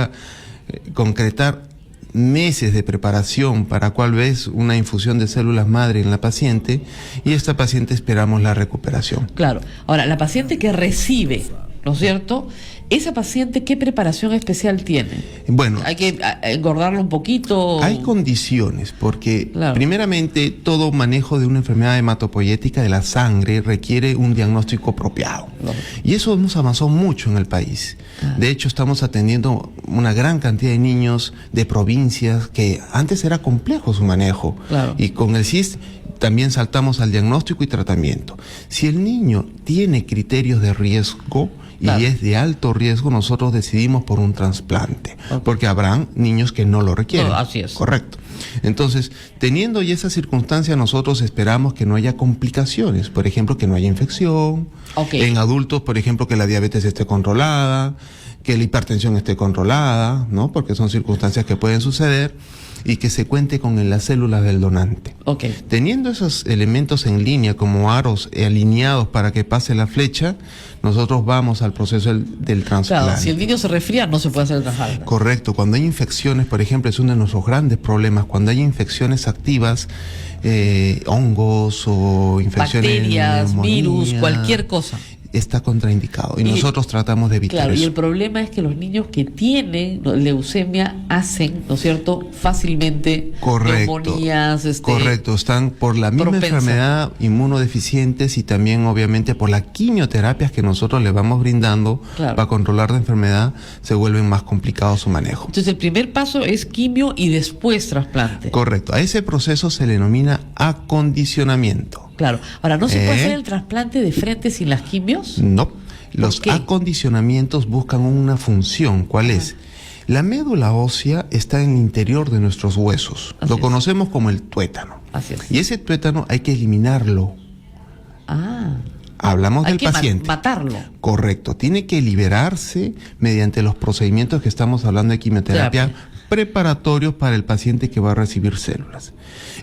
concretar meses de preparación para cual vez una infusión de células madre en la paciente, y esta paciente esperamos la recuperación. Claro. Ahora, la paciente que recibe, ¿no es cierto? ¿Esa paciente qué preparación especial tiene? Bueno, ¿hay que engordarlo un poquito? Hay condiciones, porque primeramente todo manejo de una enfermedad hematopoyética de la sangre requiere un diagnóstico apropiado. Y eso hemos avanzado mucho en el país. De hecho, estamos atendiendo una gran cantidad de niños de provincias que antes era complejo su manejo. Y con el CIS también saltamos al diagnóstico y tratamiento. Si el niño tiene criterios de riesgo y es de alto riesgo, nosotros decidimos por un trasplante, porque habrán niños que no lo requieren. Así es. Correcto. Entonces, teniendo ya esa circunstancia, nosotros esperamos que no haya complicaciones, por ejemplo, que no haya infección, en adultos, por ejemplo, que la diabetes esté controlada, que la hipertensión esté controlada, ¿no? Porque son circunstancias que pueden suceder, y que se cuente con las células del donante. Teniendo esos elementos en línea como aros alineados para que pase la flecha, nosotros vamos al proceso del trasplante. Claro, si el niño se resfría, no se puede hacer el trasplante. Correcto. Cuando hay infecciones, por ejemplo, es uno de nuestros grandes problemas. Cuando hay infecciones activas, hongos o infecciones, bacterias, virus, cualquier cosa, está contraindicado y nosotros tratamos de evitar eso. Y el problema es que los niños que tienen leucemia hacen, ¿no es cierto?, fácilmente neumonías. Correcto, están por la misma enfermedad inmunodeficientes y también obviamente por las quimioterapias que nosotros le vamos brindando para controlar la enfermedad, se vuelven más complicados su manejo. Entonces el primer paso es quimio y después trasplante. Correcto, a ese proceso se le denomina acondicionamiento. Claro. Ahora, ¿no se puede hacer el trasplante de frente sin las quimios? No. Los acondicionamientos buscan una función. ¿Cuál es? La médula ósea está en el interior de nuestros huesos. Lo conocemos como el tuétano. Así es. Y ese tuétano hay que eliminarlo. Hablamos del paciente. Matarlo. Correcto. Tiene que liberarse mediante los procedimientos que estamos hablando de quimioterapia preparatorios para el paciente que va a recibir células.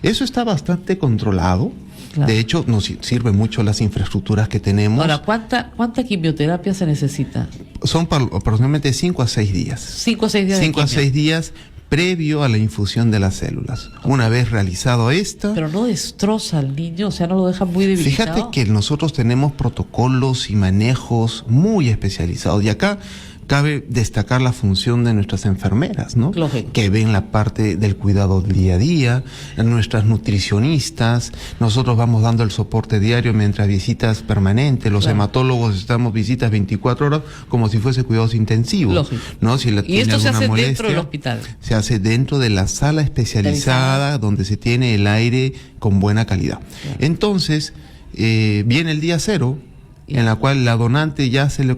Eso está bastante controlado Claro. De hecho, nos sirven mucho las infraestructuras que tenemos. Ahora, ¿cuánta quimioterapia se necesita? Son aproximadamente 5 a 6 días. 5 a 6 días. 5 a 6 días previo a la infusión de las células. Una vez realizado esta... Pero no destroza al niño, o sea, no lo deja muy debilitado. Fíjate que nosotros tenemos protocolos y manejos muy especializados. Y acá cabe destacar la función de nuestras enfermeras, ¿no? Lógico. Que ven la parte del cuidado día a día, nuestras nutricionistas, nosotros vamos dando el soporte diario mientras visitas permanentes, los hematólogos estamos visitas 24 horas como si fuese cuidados intensivos. Lógico. ¿No? Si Y esto se hace dentro del hospital. Se hace dentro de la sala especializada donde se tiene el aire con buena calidad. Claro. Entonces, viene el día cero, en la cual la donante ya se le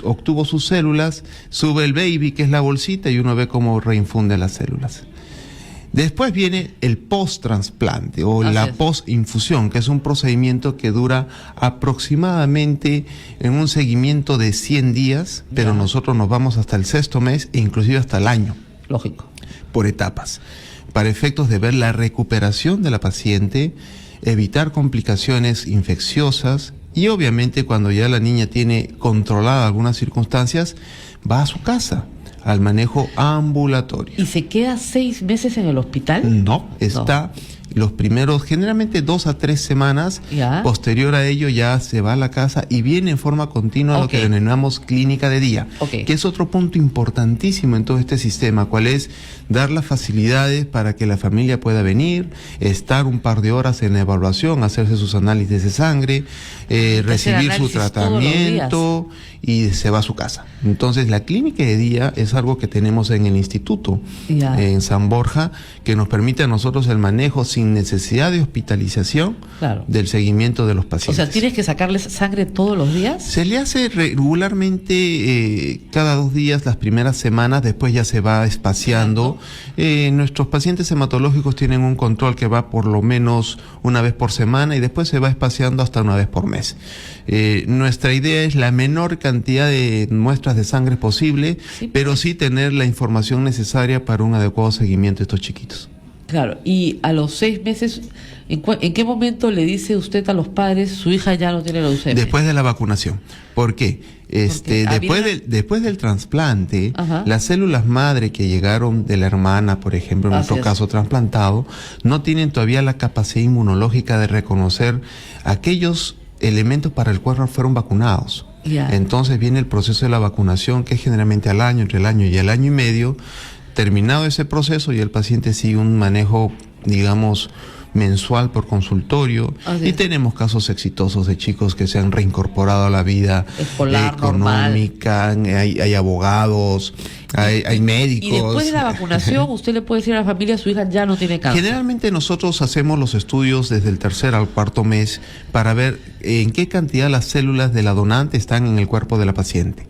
obtuvo sus células, sube el baby, que es la bolsita, y uno ve cómo reinfunde las células. Después viene el post-trasplante o la post-infusión, que es un procedimiento que dura aproximadamente en un seguimiento de 100 días, pero nosotros nos vamos hasta el 6º mes e inclusive hasta el año. Lógico. Por etapas, para efectos de ver la recuperación de la paciente, evitar complicaciones infecciosas. Y obviamente cuando ya la niña tiene controlada algunas circunstancias, va a su casa, al manejo ambulatorio. ¿Y se queda 6 meses en el hospital? No, está los primeros, generalmente 2 a 3 semanas, posterior a ello ya se va a la casa y viene en forma continua lo que denominamos clínica de día, que es otro punto importantísimo en todo este sistema, cuál es dar las facilidades para que la familia pueda venir, estar un par de horas en la evaluación, hacerse sus análisis de sangre, recibir su tratamiento y se va a su casa. Entonces la clínica de día es algo que tenemos en el instituto, en San Borja, que nos permite a nosotros el manejo sin necesidad de hospitalización del seguimiento de los pacientes. O sea, ¿tienes que sacarles sangre todos los días? Se le hace regularmente cada 2 días las primeras semanas, después ya se va espaciando. Nuestros pacientes hematológicos tienen un control que va por lo menos una vez por semana y después se va espaciando hasta una vez por mes. Nuestra idea es la menor cantidad de muestras de sangre posible, pero sí tener la información necesaria para un adecuado seguimiento de estos chiquitos. Claro, y a los 6 meses, ¿en qué momento le dice usted a los padres su hija ya no tiene leucemia? Después de la vacunación. ¿Por qué? Después del trasplante, las células madre que llegaron de la hermana, por ejemplo, en nuestro caso trasplantado, no tienen todavía la capacidad inmunológica de reconocer aquellos elementos para el cual fueron vacunados. Entonces viene el proceso de la vacunación, que es generalmente al año, entre el año y el año y medio. Terminado ese proceso y el paciente sigue un manejo, digamos, mensual por consultorio. Y tenemos casos exitosos de chicos que se han reincorporado a la vida escolar, económica, hay abogados, hay médicos. Y después de la vacunación, usted le puede decir a la familia, su hija ya no tiene cáncer. Generalmente nosotros hacemos los estudios desde el 3er al 4º mes para ver en qué cantidad las células de la donante están en el cuerpo de la paciente.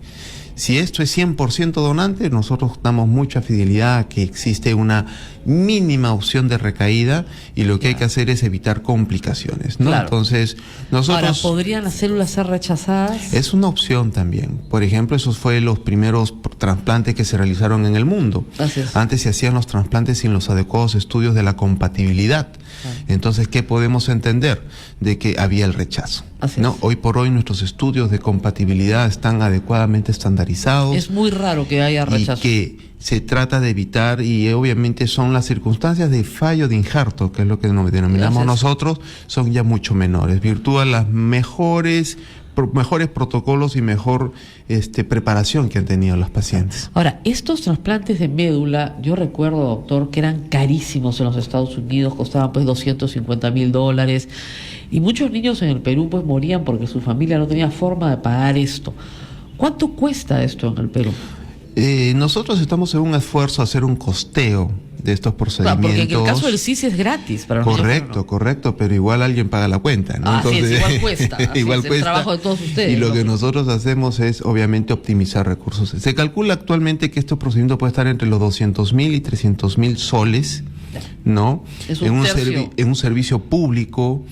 Si esto es 100% donante, nosotros damos mucha fidelidad a que existe una mínima opción de recaída y lo que hay que hacer es evitar complicaciones, ¿no? Entonces, nosotros... Ahora, ¿podrían las células ser rechazadas? Es una opción también. Por ejemplo, esos fueron los primeros trasplantes que se realizaron en el mundo. Antes se hacían los trasplantes sin los adecuados estudios de la compatibilidad. Entonces, ¿qué podemos entender? De que había el rechazo. ¿No? Hoy por hoy nuestros estudios de compatibilidad están adecuadamente estandarizados. Es muy raro que haya rechazo. Y que se trata de evitar, y obviamente son las circunstancias de fallo de injerto, que es lo que denominamos nosotros, son ya mucho menores, virtud a las mejores protocolos y mejor preparación que han tenido los pacientes. Ahora, estos trasplantes de médula, yo recuerdo, doctor, que eran carísimos en los Estados Unidos, costaban pues $250,000, y muchos niños en el Perú pues morían porque su familia no tenía forma de pagar esto. ¿Cuánto cuesta esto en el Perú? Nosotros estamos en un esfuerzo a hacer un costeo de estos procedimientos. Porque en el caso del CIS es gratis para los niños. Correcto, pero igual alguien paga la cuenta, ¿no? Entonces, igual cuesta. Igual es cuesta. El trabajo de todos ustedes. Y lo que nosotros hacemos es, obviamente, optimizar recursos. Se calcula actualmente que estos procedimientos pueden estar entre los 200,000 y 300,000 soles, ¿no? Es en un servicio público,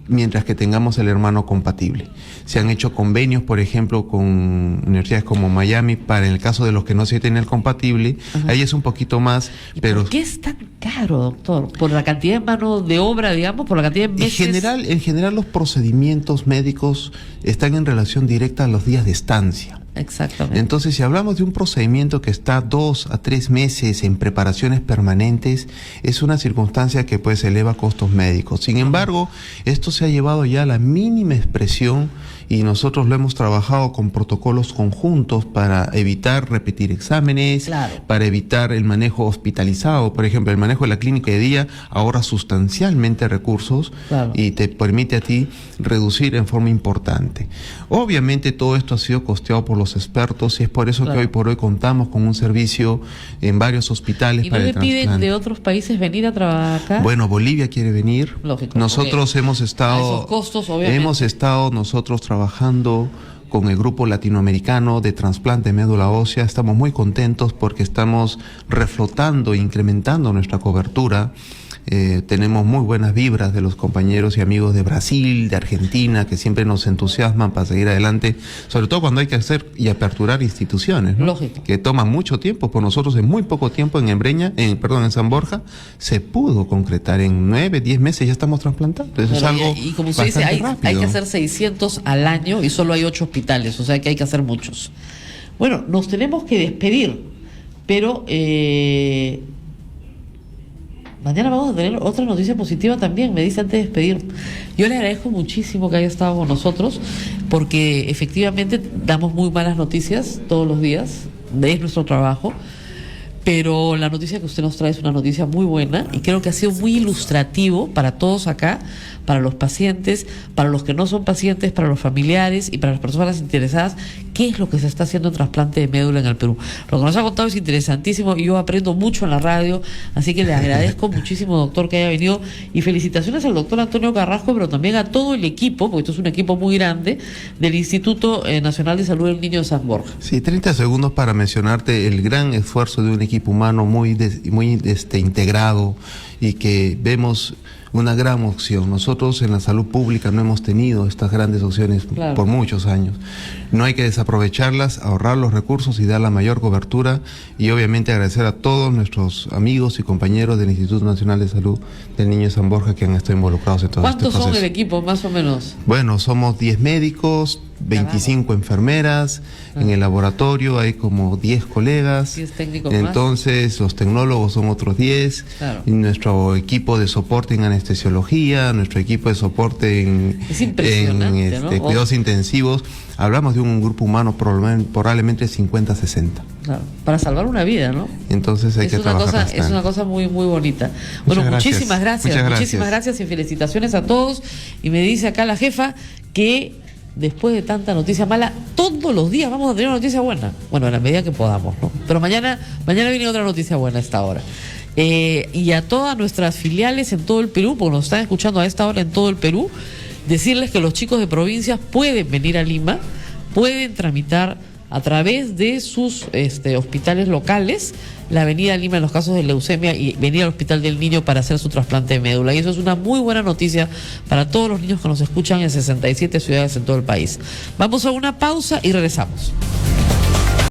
mientras que tengamos el hermano compatible. Se han hecho convenios, por ejemplo, con universidades como Miami, para en el caso de los que no se tienen el compatible. Ajá. Ahí es un poquito más, pero... ¿Por qué es tan caro, doctor? ¿Por la cantidad de mano de obra, digamos? ¿Por la cantidad de meses? En general los procedimientos médicos están en relación directa a los días de estancia. Exactamente. Entonces, si hablamos de un procedimiento que está 2 a 3 meses en preparaciones permanentes, es una circunstancia que pues eleva costos médicos. Sin embargo, esto se ha llevado ya a la mínima expresión y nosotros lo hemos trabajado con protocolos conjuntos para evitar repetir exámenes, claro, para evitar el manejo hospitalizado. Por ejemplo, el manejo de la clínica de día ahorra sustancialmente recursos, claro, y te permite a ti reducir en forma importante. Obviamente todo esto ha sido costeado por los expertos y es por eso claro, que hoy por hoy contamos con un servicio en varios hospitales. ¿Y no para le el piden trasplante de otros países venir a trabajar acá? Bueno, Bolivia quiere venir. Lógico, nosotros hemos a estado, esos costos, obviamente. hemos estado nosotros trabajando con el grupo latinoamericano de trasplante de médula ósea. Estamos muy contentos porque estamos reflotando e incrementando nuestra cobertura. Tenemos muy buenas vibras de los compañeros y amigos de Brasil, de Argentina, que siempre nos entusiasman para seguir adelante, sobre todo cuando hay que hacer y aperturar instituciones, ¿no? Lógico. Que toman mucho tiempo. Por nosotros en muy poco tiempo en San Borja se pudo concretar. En 9, 10 meses ya estamos trasplantando. Eso es algo y como usted dice, hay que hacer 600 al año y solo hay 8 hospitales, o sea que hay que hacer muchos. Bueno, nos tenemos que despedir, pero mañana vamos a tener otra noticia positiva también, me dice antes de despedir. Yo le agradezco muchísimo que haya estado con nosotros, porque efectivamente damos muy malas noticias todos los días, es nuestro trabajo, pero la noticia que usted nos trae es una noticia muy buena y creo que ha sido muy ilustrativo para todos acá, para los pacientes, para los que no son pacientes, para los familiares y para las personas interesadas, qué es lo que se está haciendo en trasplante de médula en el Perú. Lo que nos ha contado es interesantísimo y yo aprendo mucho en la radio, así que le agradezco muchísimo, doctor, que haya venido, y felicitaciones al doctor Antonio Carrasco, pero también a todo el equipo, porque esto es un equipo muy grande, del Instituto Nacional de Salud del Niño de San Borja. Sí, 30 segundos para mencionarte el gran esfuerzo de un equipo humano muy integrado, y que vemos una gran opción. Nosotros en la salud pública no hemos tenido estas grandes opciones, claro, por muchos años. No hay que desaprovecharlas, ahorrar los recursos y dar la mayor cobertura, y obviamente agradecer a todos nuestros amigos y compañeros del Instituto Nacional de Salud del Niño de San Borja que han estado involucrados en todo este proceso. ¿Cuántos son el equipo, más o menos? Bueno, somos 10 médicos, 25 enfermeras, en el laboratorio hay como 10 colegas, 10 técnicos entonces más. Los tecnólogos son otros 10, claro, y nuestro equipo de soporte en anestesiología, nuestro equipo de soporte en ¿no? cuidados intensivos. Hablamos de un grupo humano probablemente 50-60. Claro, para salvar una vida, ¿no? Entonces hay que trabajar. Es una cosa muy, muy bonita. Bueno, muchísimas gracias y felicitaciones a todos. Y me dice acá la jefa que después de tanta noticia mala, todos los días vamos a tener una noticia buena. Bueno, en la medida que podamos, ¿no? Pero mañana viene otra noticia buena a esta hora. Y a todas nuestras filiales en todo el Perú, porque nos están escuchando a esta hora en todo el Perú, decirles que los chicos de provincias pueden venir a Lima, pueden tramitar a través de sus hospitales locales la venida a Lima en los casos de leucemia y venir al Hospital del Niño para hacer su trasplante de médula. Y eso es una muy buena noticia para todos los niños que nos escuchan en 67 ciudades en todo el país. Vamos a una pausa y regresamos.